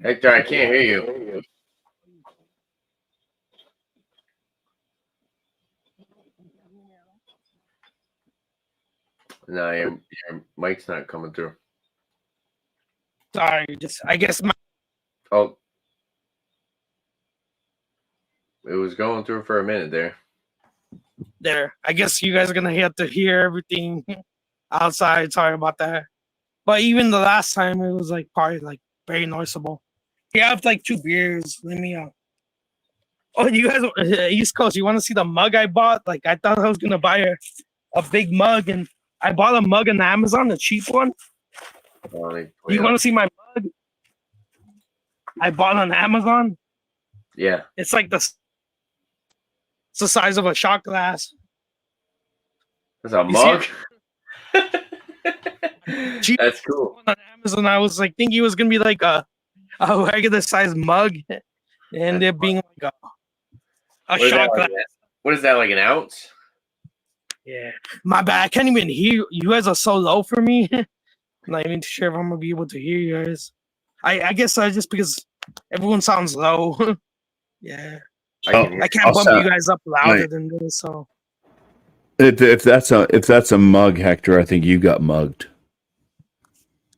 Hector, I can't hear you. No, your mic's not coming through. Sorry, I guess my. Oh, it was going through for a minute there. There. I guess you guys are gonna have to hear everything outside. Sorry about that. But even the last time, it was like probably like very noticeable. Yeah, I have like 2 beers. Let me. Oh, you guys, East Coast. You want to see the mug I bought? Like I thought I was gonna buy a big mug, and I bought a mug on Amazon, a cheap one. You want to see my mug? I bought on Amazon. Yeah. It's like it's the size of a shot glass. That's a mug? Cheap That's cool. on Amazon, I was like thinking it was gonna be like a regular size mug, and it being like a shot glass. What is that, like an ounce? Yeah, my bad. I can't even hear you. You guys are so low for me. I'm not even sure if I'm gonna be able to hear you guys. I guess just because everyone sounds low. Yeah, I can't bump you guys up louder than this. So if that's a mug, Hector, I think you got mugged.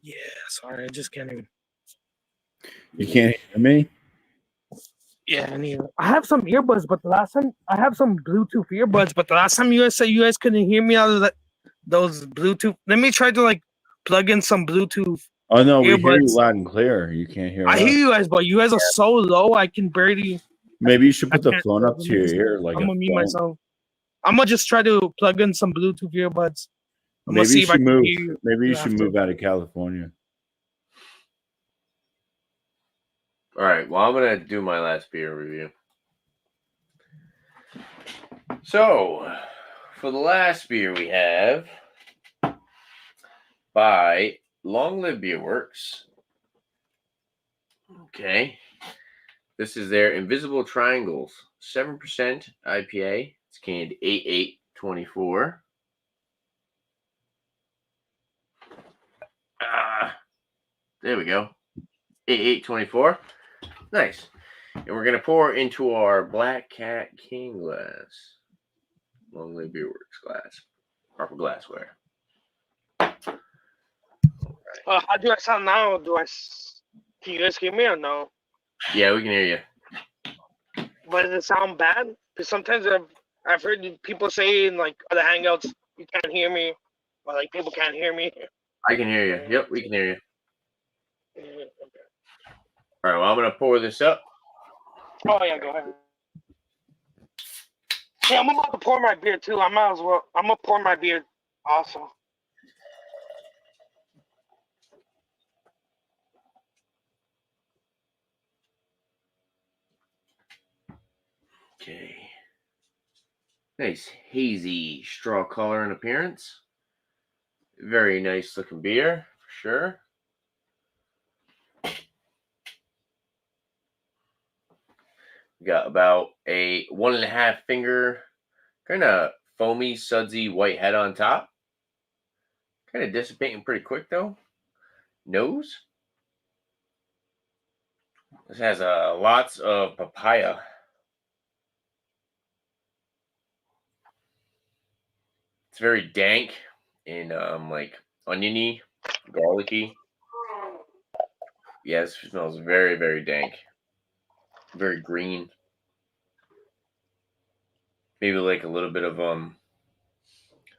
yeah, sorry, I just can't even. You can't hear me? Yeah, I have some earbuds, but the last time I have some Bluetooth earbuds, but the last time you guys said you guys couldn't hear me out of those Bluetooth. Let me try to like plug in some Bluetooth. Oh no, we earbuds. hear you loud and clear. You can't hear us. I hear you guys, but you guys are so low. I can barely. Maybe you should put the phone up to your ear, like I'm gonna mute myself. I'm gonna just try to plug in some Bluetooth earbuds. Maybe you should move. Maybe you should move out of California. All right. Well, I'm gonna do my last beer review. So, for the last beer we have by Long Live Beerworks. Okay. This is their Invisible Triangles, 7% IPA. It's canned 8/8/24. There we go. 8/8/24. Nice. And we're going to pour into our Black Cat King glass. Long live Beerworks glass. Proper glassware. How do I sound now? Can you guys hear me or no? Yeah, we can hear you. But does it sound bad? Because sometimes I've heard people say in like other hangouts, you can't hear me, or like people can't hear me. I can hear you. Yep, we can hear you. Okay. All right, well, I'm going to pour this up. Oh yeah, go ahead. Hey, I'm about to pour my beer too. I might as well. I'm gonna pour my beer also. Okay. Nice hazy straw color and appearance. Very nice looking beer, for sure. We got about a 1.5 finger, kind of foamy, sudsy white head on top. Kind of dissipating pretty quick though. Nose. This has lots of papaya. It's very dank and like oniony, garlicky. Yes, it smells very, very dank. Very green. Maybe like a little bit of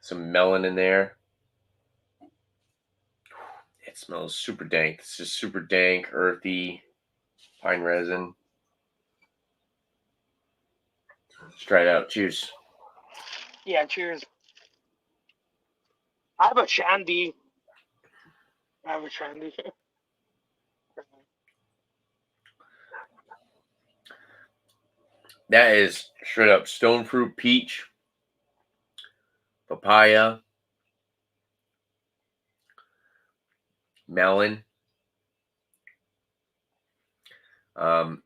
some melon in there. It smells super dank. It's just super dank, earthy, pine resin. Let's try it out. Cheers. Yeah, cheers. I have a shandy. That is straight up stone fruit peach, papaya, melon.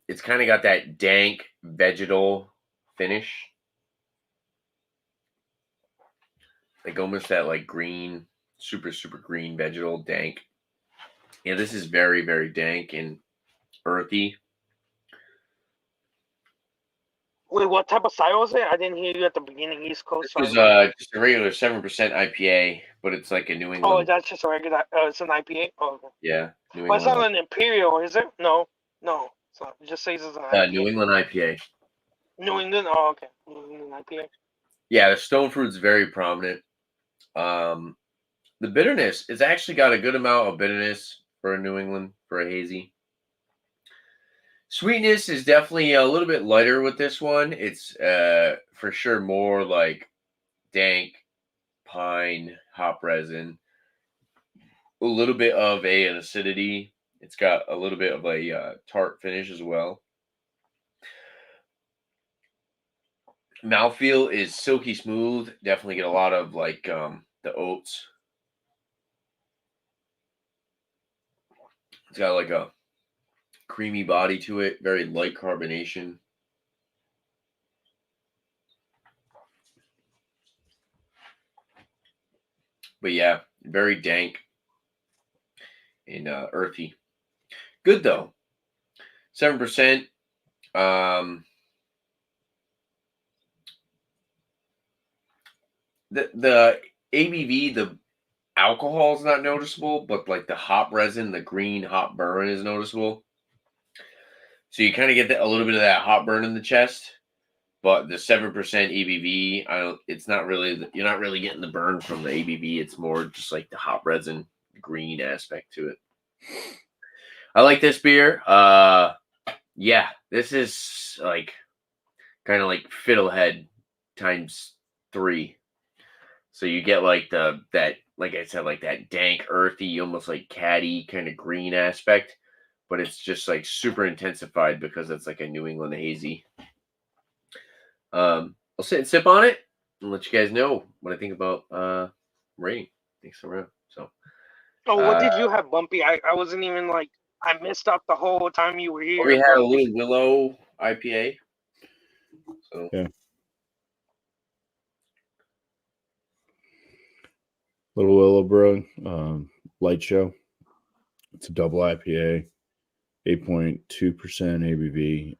It's kind of got that dank vegetal finish. Like almost that like green, super, super green vegetal dank. Yeah, this is very, very dank and earthy. Wait, what type of style was it? I didn't hear you at the beginning. East Coast. This is just a regular 7% IPA, but it's like a New Oh, England. that's just a regular. It's an IPA. Oh, okay. Yeah, New But it's England. not an Imperial, is it? No. So it just says it's an IPA. New England IPA. New England. Oh, okay. New England IPA. Yeah, the stone fruit's very prominent. The bitterness, it's actually got a good amount of bitterness for a New England, for a hazy. Sweetness is definitely a little bit lighter with this one. It's for sure more like dank pine hop resin. A little bit of an acidity. It's got a little bit of a tart finish as well. Mouthfeel is silky smooth. Definitely get a lot of like the oats. It's got like a creamy body to it, very light carbonation. But yeah, very dank and earthy. Good though. 7%. The ABV, the alcohol is not noticeable, but like the hop resin, the green hop burn is noticeable. So you kind of get a little bit of that hop burn in the chest. But the 7% ABV, it's not really, you're not really getting the burn from the ABV. It's more just like the hop resin green aspect to it. I like this beer. Yeah, this is like kind of like Fiddlehead times 3. So you get like that, like I said, like that dank, earthy, almost like catty kind of green aspect, but it's just like super intensified because it's like a New England hazy. I'll sit and sip on it and let you guys know what I think about rating. Thanks around. So. Oh, what did you have, Bumpy? I wasn't even like, I missed out the whole time you were here. We had a little Willow IPA. So. Yeah. Little Willow Brewing, Light Show. It's a double IPA, 8.2% ABV.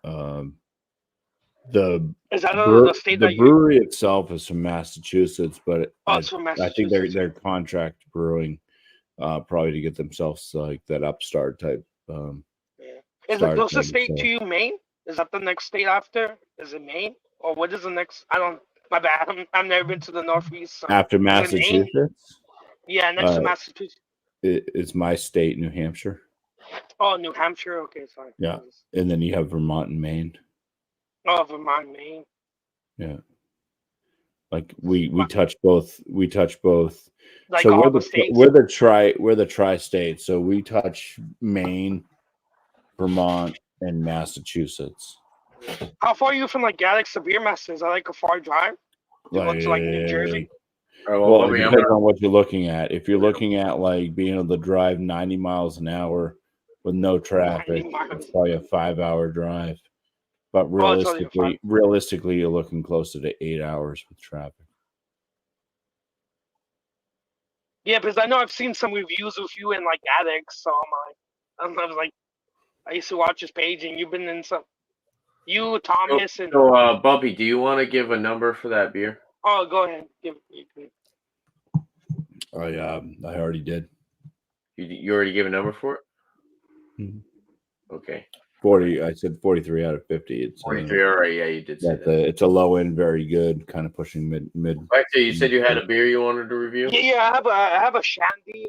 The Is that the state the that you? brewery itself is from Massachusetts, but Oh, it's from I think they're Massachusetts. contract brewing, probably to get themselves like that upstart type. Yeah. Is the Start closest thing. state to So you Maine? Is that the next state after? Is it Maine? Or what is the next? I don't. My bad. I've never been to the Northeast. So after is it Maine? Massachusetts, Yeah, next to uh, Massachusetts. it's my state, New Hampshire. Oh, New Hampshire. Okay, sorry. Yeah, and then you have Vermont and Maine. Oh, Vermont, Maine. Yeah, like we touch both. We touch both. Like So all the states. we're the tri-state. So we touch Maine, Vermont, and Massachusetts. How far are you from like Galaxy to Beermasters? Is that like a far drive to go to like New Jersey? All right, Well, let it me- I'm depends gonna- on what you're looking at. If you're looking at like being able to drive 90 miles an hour with no traffic, 90 miles. it's probably a 5-hour drive. But Oh, it's only a realistically, you're looking closer to 8 hours with traffic. Yeah, because I know I've seen some reviews of you in like addicts, so I was like, I used to watch his page, and you've been in some. You, Thomas, and So, Bumpy, do you want to give a number for that beer? oh, go ahead, give. I already did. You already gave a number for it? Mhm. Okay. 40. I said 43 out of 50. It's 43. All right. Yeah, you did say that. it's a low end, very good, kind of pushing mid. Actually, you said you had a beer you wanted to review? Yeah, I have a Shandy,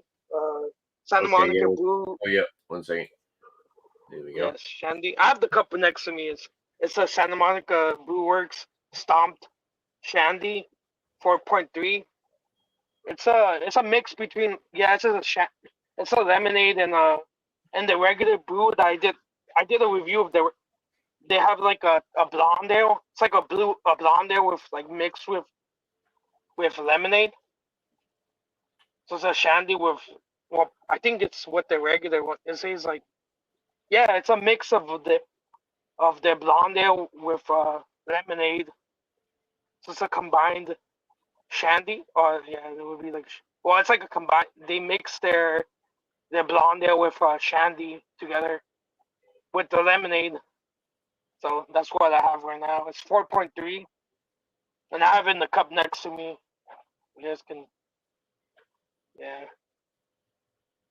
Santa Okay, Monica yeah. Brew. Oh, yeah. 1 second. There we go. Yes, Shandy. I have the cup next to me. It's a Santa Monica Brewworks stomped Shandy, 4.3. It's a mix between it's a lemonade and the regular brew that I did a review of they have like a blonde ale. It's like a blonde ale with like mixed with lemonade. So it's a Shandy with, well, I think it's what the regular one. It says like, yeah, it's a mix of the blonde ale with lemonade. So it's a combined Shandy, or yeah, it would be like, well, it's like a combined. They mix their blonde ale with Shandy together with the lemonade. So that's what I have right now. It's 4.3, and I have it in the cup next to me. You guys can, yeah.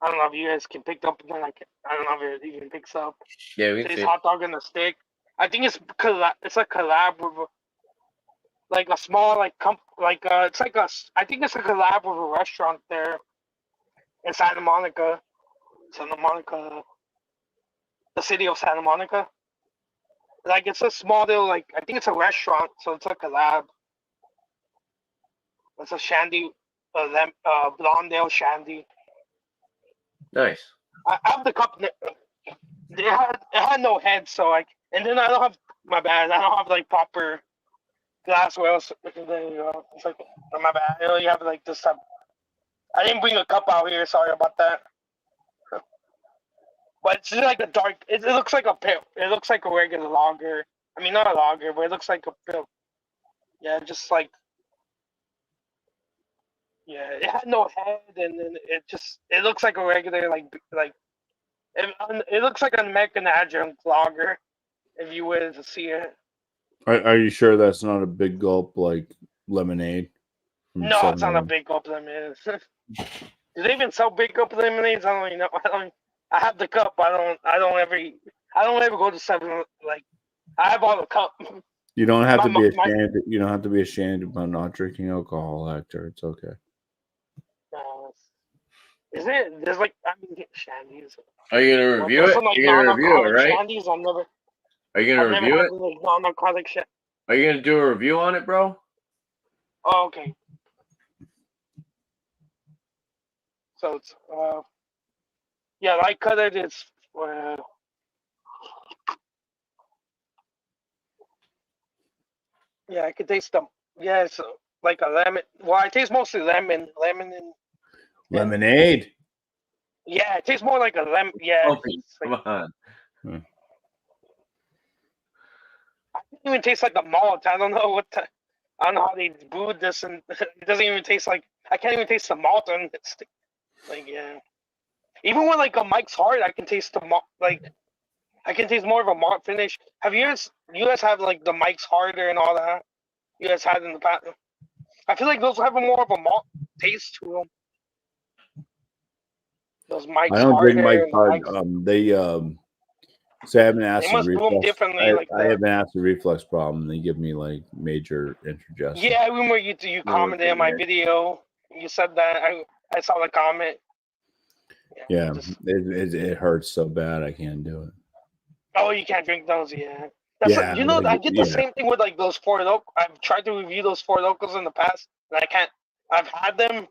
I don't know if you guys can pick up. Then I don't know if it even picks up. Yeah, we can It's see. hot dog on a stick. I think it's a collab with like a small it's like I think it's a collab with a restaurant there in Santa Monica, the city of Santa Monica. Like it's a small little I think it's a restaurant, so it's a collab. It's a Shandy, blonde ale Shandy. Nice. I have the cup. It had no head, so and then I don't have my bad. I don't have like proper glassware. So there you go. It's like my bad. I only have like this type. I didn't bring a cup out here. Sorry about that. But it's just like a dark. It looks like a pale. It looks like a regular lager. I mean, not a lager, but it looks like a pale. Yeah, just like. Yeah, it had no head, and then it looks like a regular it looks like an American adjunct lager, if you were to see it. Are you sure that's not a big gulp like lemonade? No, it's not a big gulp lemonade. Do they even sell big gulp lemonades? I don't even know. I have the cup. I don't ever go to 7. Like I have all the cup. You don't have to be ashamed. You don't have to be ashamed about not drinking alcohol, Hector. It's okay. Is it? There's Shandies. Are you gonna review it? Like, You're gonna review it, right? Shandies, Are you gonna review it? Like non-alcoholic shit. Are you gonna do a review on it, bro? Oh, okay. So it's yeah, like colored is yeah, I can taste them. Yeah, it's like a lemon. Well, I taste mostly lemon and Lemonade. yeah, it tastes more like a lemon. Yeah, come on. I don't even taste like the malt. I don't know I don't know how they brewed this, and it doesn't even taste like. I can't even taste the malt on it. Like yeah, even when like a Mike's Hard, I can taste the malt. Like I can taste more of a malt finish. Have you guys have like the Mike's Harder and all that? You guys had in the past. I feel like those have a more of a malt taste to them. Those I Mike's don't drink Harder Mike's and the Hard. Mike's. So I have an They acid must do them reflux. differently, like I the. have an acid reflux problem. They give me like major indigestion. Yeah, I remember you commented on my video. You said that I saw the comment. Yeah, Just, it hurts so bad I can't do it. oh, you can't drink those. Yeah, that's Yeah, you know like, I did the same thing with like those Four Locos. I've tried to review those Four Locos in the past, and I can't. I've had them.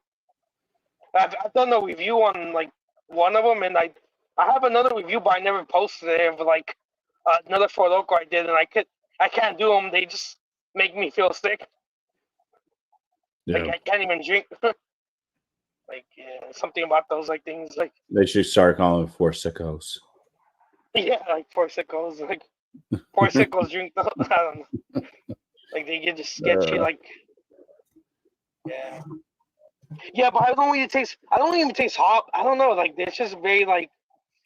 I've done a review on like one of them, and I have another review, but I never posted it of like another Four Loco I did, and I can't do them. They just make me feel sick. Yeah. Like I can't even drink. Like something about those like things like They should start calling them Four Sickos. yeah, like Four Sickos, like Four Sickos drink. I don't know. Like they get just sketchy, like yeah, but I don't even taste. I don't even taste hop. I don't know. Like it's just very like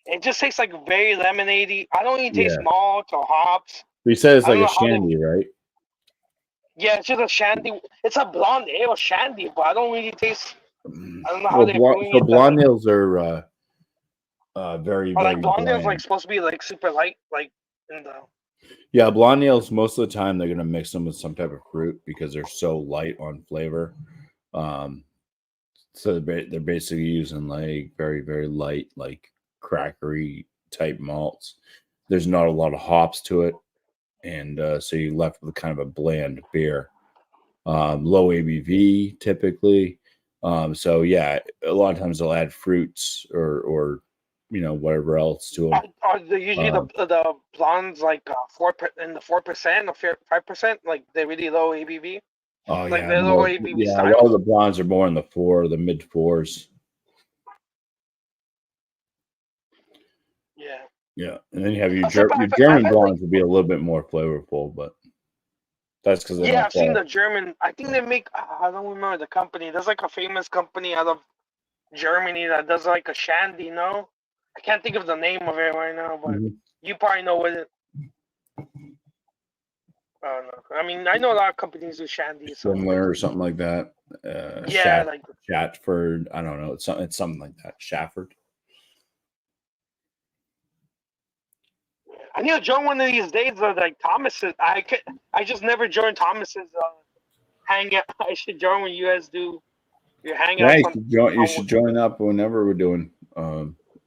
it just tastes like very lemonade-y. I don't even taste malt or hops. We said it's I don't like a know shandy, right? Yeah, it's just a shandy. It's a blonde ale shandy, but I don't really taste. I don't know how Well, they're doing so it. blonde ales are very, Or very like blonde ale's bland. like supposed to be like super light, like in the. Yeah, blonde ales, most of the time they're gonna mix them with some type of fruit because they're so light on flavor. So they're basically using like very, very light, like crackery type malts. There's not a lot of hops to it, and so you're left with kind of a bland beer. Low ABV typically. So yeah, a lot of times they'll add fruits or whatever else to them. Are usually the blondes like 4% or 5%? Like they're really low ABV. Oh Like yeah, they're low ABV a lot styles. of the blondes are more in the mid fours. Yeah. Yeah, and then you have your I've German had, blondes would be a little bit more flavorful, but that's because they don't I've seen fall. the German. I think they make. I don't remember the company. There's like a famous company out of Germany that does like a shandy. No, I can't think of the name of it right now, but you probably know what it. I don't know. I mean, I know a lot of companies do shandy. So. Similar or something like that. Yeah, like Shatford. I don't know. It's something like that. Shafford. I need to join one of these days. Like Thomas's. I just never joined Thomas's hangout. I should join when you guys do your hangouts. Yeah, you should join up whenever we're doing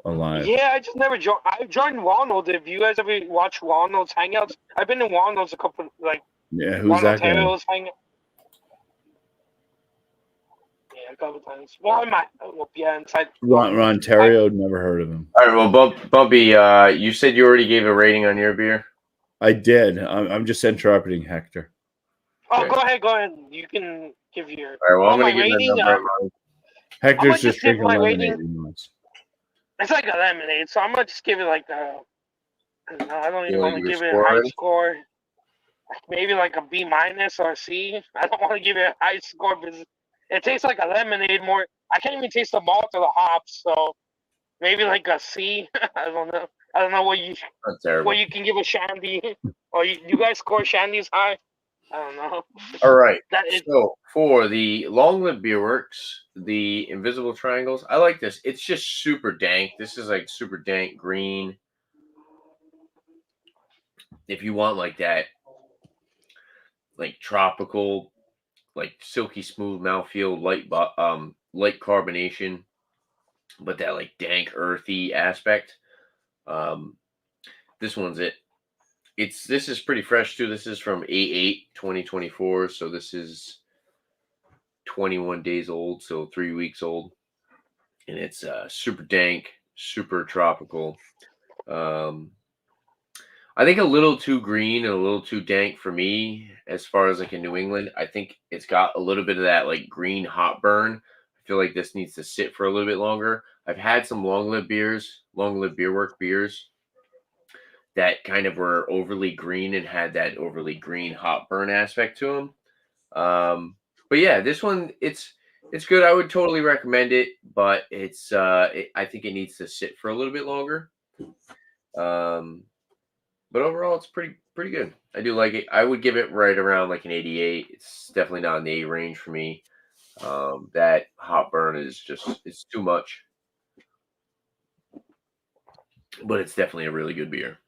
live. Yeah, I just never joined. I joined Walnut. If you guys ever watch Walnut's hangouts, I've been in Walnut's a couple like. Yeah, who's that guy? Hangout. Yeah, a couple times. Well, I might. Inside. Ontario, never heard of him. All right, well, Bumpy, you said you already gave a rating on your beer. I did. I'm just interrupting Hector. Oh, okay. Go ahead. You can give your. All right, well, I'm going to give rating. that number. Hector's just drinking lemonade. It's like a lemonade, so I'm gonna just give it like a. I don't even want to give it a high score. Maybe like a B- or a C. I don't want to give it a high score because it tastes like a lemonade more. I can't even taste the malt or the hops, so maybe like a C. I don't know. I don't know what you can give a shandy. Or you guys score shandies high? I don't know. All right. So for the Long Live Beerworks, the Invisible Triangles, I like this. It's just super dank. This is like super dank green. If you want like that, like tropical, like silky smooth mouthfeel, light carbonation, but that like dank earthy aspect. This one's it. This is pretty fresh too. This is from 8/8/2024, so this is 21 days old, so 3 weeks old, and it's super dank, super tropical. I think a little too green and a little too dank for me as far as like in New England. I think it's got a little bit of that like green hop burn. I feel like this needs to sit for a little bit longer. I've had some Long Live Beerwork beers that kind of were overly green and had that overly green hop burn aspect to them. But yeah, this one it's good. I would totally recommend it, but I think it needs to sit for a little bit longer. But overall, it's pretty good. I do like it. I would give it right around like an 88. It's definitely not in the A range for me. That hot burn is just it's too much. But it's definitely a really good beer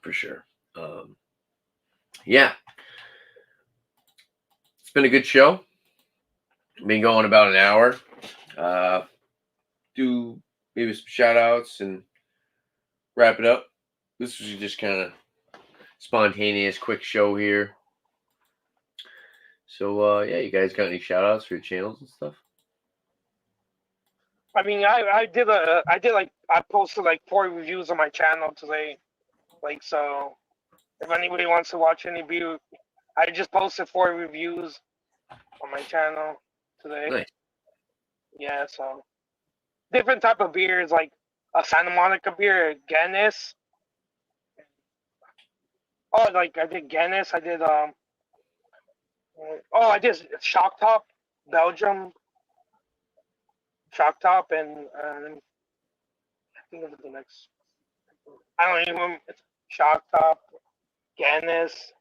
for sure. Yeah, it's been a good show. Been going about an hour. Uh, do maybe some shout outs and wrap it up. This was just kind of spontaneous, quick show here. So yeah, you guys got any shout outs for your channels and stuff? I mean, I did like I posted like 4 reviews on my channel today. Like, so if anybody wants to watch any beer, I just posted 4 reviews on my channel today. Nice. Yeah, so different type of beers, like a Santa Monica beer, Guinness. Oh, like I did Guinness. I did I did Shock Top, Belgium. Shock Top, and I think of the next. I don't even remember. It's Shock Top, Guinness.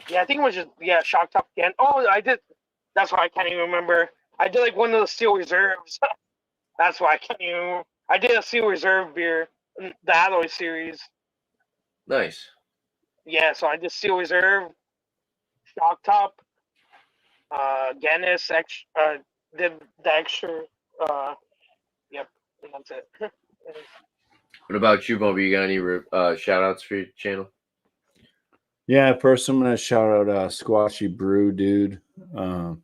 Yeah, I think it was just Shock Top again. Oh, I did. That's why I can't even remember. I did like one of the Steel Reserves. That's why I can't even. I did a Steel Reserve beer, the Alloy series. Nice. Yeah, so I did Steel Reserve, Shock Top, Guinness, did the extra. Yep, and that's it. What about you, Bobby? You got any shout outs for your channel? Yeah, first I'm gonna shout out Squatchy Brew Dude. If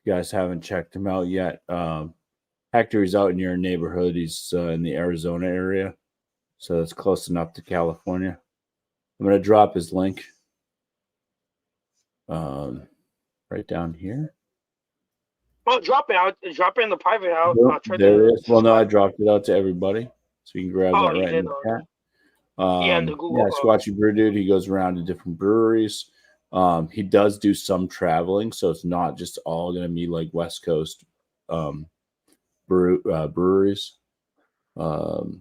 you guys haven't checked him out yet, Hector, he's out in your neighborhood. He's in the Arizona area, so it's close enough to California. I'm gonna drop his link right down here. Oh, drop it out. Drop it in the private house. Nope, there it is. Well, no, I dropped it out to everybody, so you can grab that right in the chat. Yeah, in the Google. Squatchy Brew Dude. He goes around to different breweries. He does do some traveling, so it's not just all going to be like West Coast breweries. So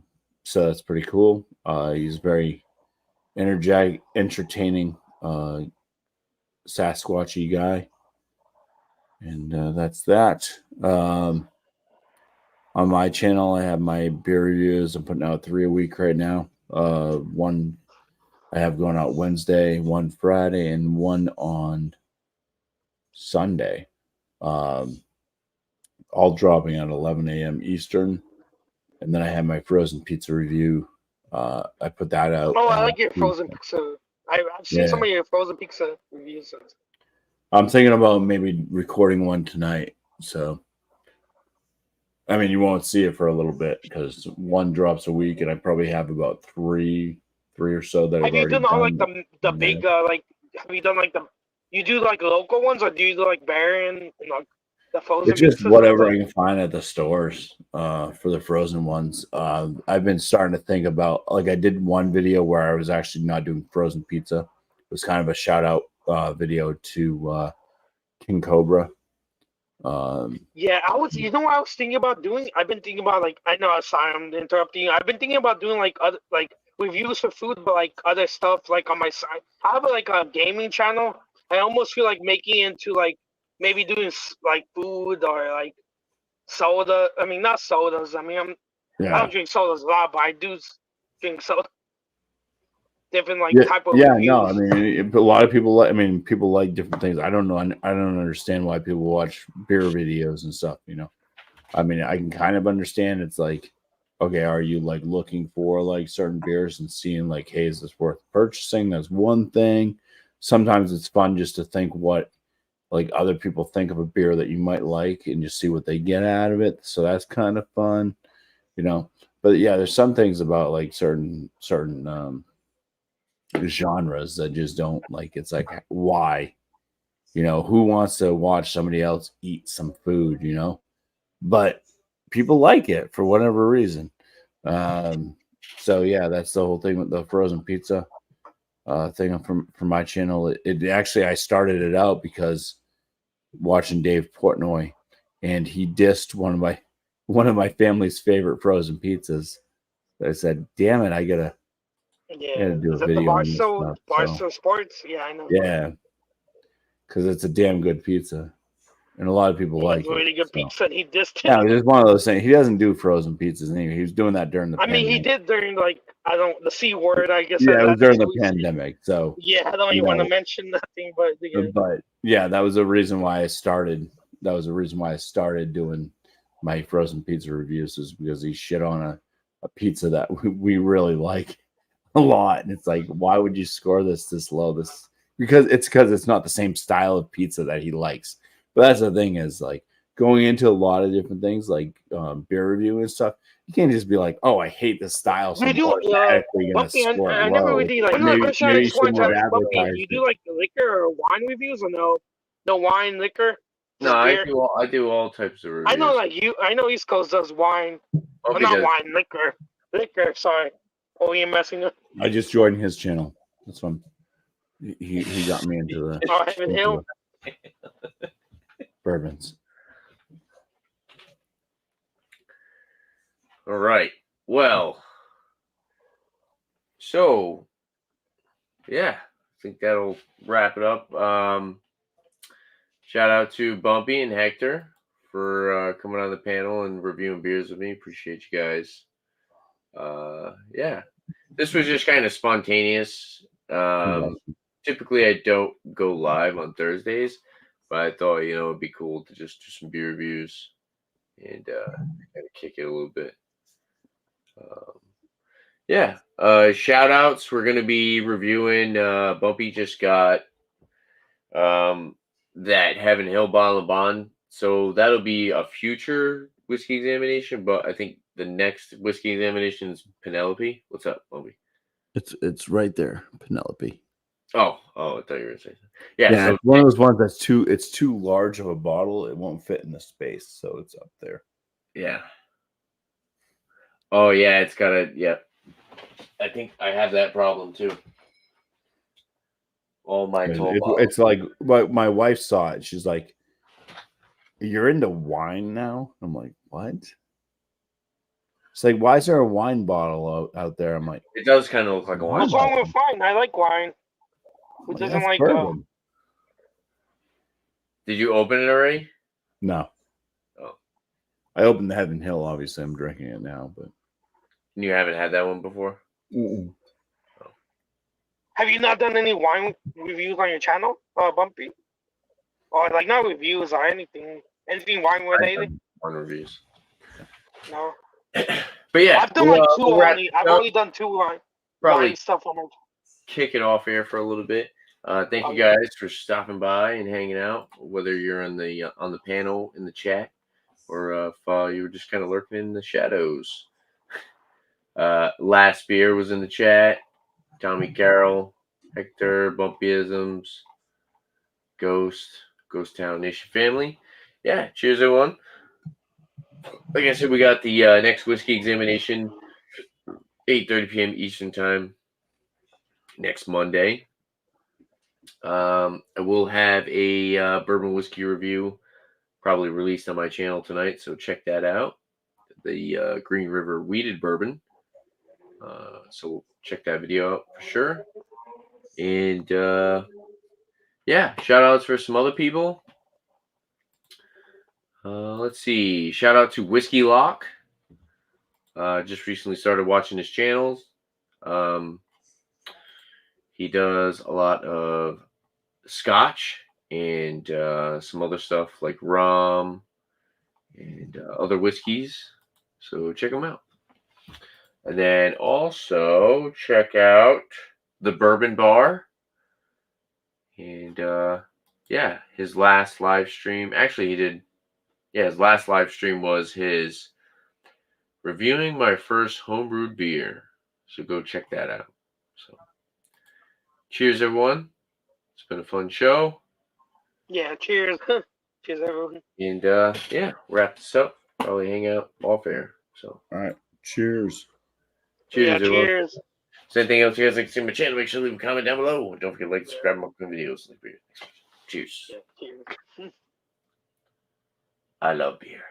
that's pretty cool. He's very energetic, entertaining, Sasquatchy guy, and that's that. On my channel, I have my beer reviews. I'm putting out 3 a week right now. One I have going out Wednesday, one Friday, and one on Sunday. All dropping at 11 a.m. Eastern. And then I have my frozen pizza review. I put that out. Oh, I like your frozen pizza. I've seen some of your frozen pizza reviews. I'm thinking about maybe recording one tonight. So, I mean, you won't see it for a little bit because one drops a week, and I probably have about three or so that I've already done. Have you done all like the big like? Have you done like you do like local ones, or do you do like Baron and like the frozen? It's just whatever I can find at the stores for the frozen ones. I've been starting to think about, like, I did one video where I was actually not doing frozen pizza. It was kind of a shout out video to King Cobra. Yeah, you know what I was thinking about doing? I've been thinking about, like, I know, sorry, I'm interrupting you. I've been thinking about doing like other like reviews for food, but like other stuff like on my side. I have like a gaming channel. I almost feel like making it into like maybe doing like food or like soda. I mean, not sodas. I mean, I don't drink sodas a lot, but I do drink soda. Different type of reviews. No, I mean, a lot of people people like different things. I don't know. I don't understand why people watch beer videos and stuff. I mean, I can kind of understand. It's like, okay, are you like looking for like certain beers and seeing like, hey, is this worth purchasing? That's one thing. Sometimes it's fun just to think what like other people think of a beer that you might like and just see what they get out of it. So that's kind of fun, But yeah, there's some things about like certain genres that just don't, like, it's like, why? Who wants to watch somebody else eat some food, But people like it for whatever reason. So yeah, that's the whole thing with the frozen pizza thing from my channel. It actually, I started it out because watching Dave Portnoy, and he dissed one of my family's favorite frozen pizzas. I said, damn it, I gotta do a Is that the video on this stuff. Barstow Sports? Yeah, I know. Yeah, because it's a damn good pizza, and a lot of people like It's really it. good So. pizza. And he just Yeah, it's just one of those things. He doesn't do frozen pizzas anyway. He was doing that during the I mean, he pandemic. did during the C word, I guess. Yeah, it was during the we pandemic. So yeah, I don't even want to mention nothing, but yeah, that was the reason why I started. That was the reason why I started doing my frozen pizza reviews, is because he shit on a pizza that we really like a lot. And it's like, why would you score this low? Because it's not the same style of pizza that he likes. But that's the thing, is like going into a lot of different things like beer review and stuff. You can't just be like, oh, I hate this style, so I'm automatically gonna score it I low. never really like. Maybe Bumpy, advertise you it. do like liquor or wine reviews or no? No wine, liquor. No, I do all types of reviews. I know, I know East Coast does wine. Well, not wine, liquor. Liquor. Sorry. Oh, you're messing up. I just joined his channel. That's one. He got me into the Heaven Hill bourbons. All right. Well, so yeah, I think that'll wrap it up. Shout out to Bumpy and Hector for coming on the panel and reviewing beers with me. Appreciate you guys. Yeah, this was just kind of spontaneous. Typically, I don't go live on Thursdays, but I thought, it'd be cool to just do some beer reviews and kind of kick it a little bit. Yeah. Shout outs. We're going to be reviewing. Bumpy just got that Heaven Hill bottle of bond. So that'll be a future whiskey examination, but I think the next whiskey examination is Penelope. What's up, Bumpy? It's right there, Penelope. Oh, I thought you were going to say something. Yeah, so it's one of those ones that's too large of a bottle. It won't fit in the space, so it's up there. Yeah. Oh, yeah, it's got a, yeah. I think I have that problem, too. All my tall bottles. It's like my wife saw it. She's like, "You're into wine now?" I'm like, "What?" It's like, why is there a wine bottle out there? I'm like, it does kind of look like a wine bottle. What's wrong with wine? I like wine. Who doesn't like bourbon? Did you open it already? No. Oh. I opened the Heaven Hill. Obviously, I'm drinking it now, but you haven't had that one before? Mm-mm. Oh. Have you not done any wine reviews on your channel, Bumpy? Or like not reviews or anything wine related? Wine reviews. No. But yeah, I've done like two only. I've only done two wine stuff on my. Kick it off here for a little bit. Thank you guys for stopping by and hanging out, whether you're on the panel in the chat or if you were just kind of lurking in the shadows. Last Beer was in the chat. Tommy Carroll, Hector, Bumpyisms, Ghost Town Nation family. Yeah, cheers everyone. Like I said, we got the next whiskey examination, 8:30 p.m. Eastern time. Next Monday. I will have a bourbon whiskey review probably released on my channel tonight, so check that out. The Green River Wheated Bourbon. So check that video out for sure. And yeah, shout outs for some other people. Let's see. Shout out to Whiskey Lock. Just recently started watching his channels. He does a lot of Scotch and some other stuff like rum and other whiskeys. So check them out. And then also check out the Bourbon Bar. And yeah, his last live stream. Actually, his last live stream was his reviewing my first homebrewed beer. So go check that out. So cheers, everyone. It's been a fun show. Yeah, cheers. Cheers, everyone. And yeah, wrap this up. Probably hang out off air. So all right. Cheers. Cheers, yeah, everyone. cheers. So anything else you guys like to see on my channel, make sure to leave a comment down below. And don't forget to like, subscribe, and my videos. Cheers. Yeah, cheers. I love beer.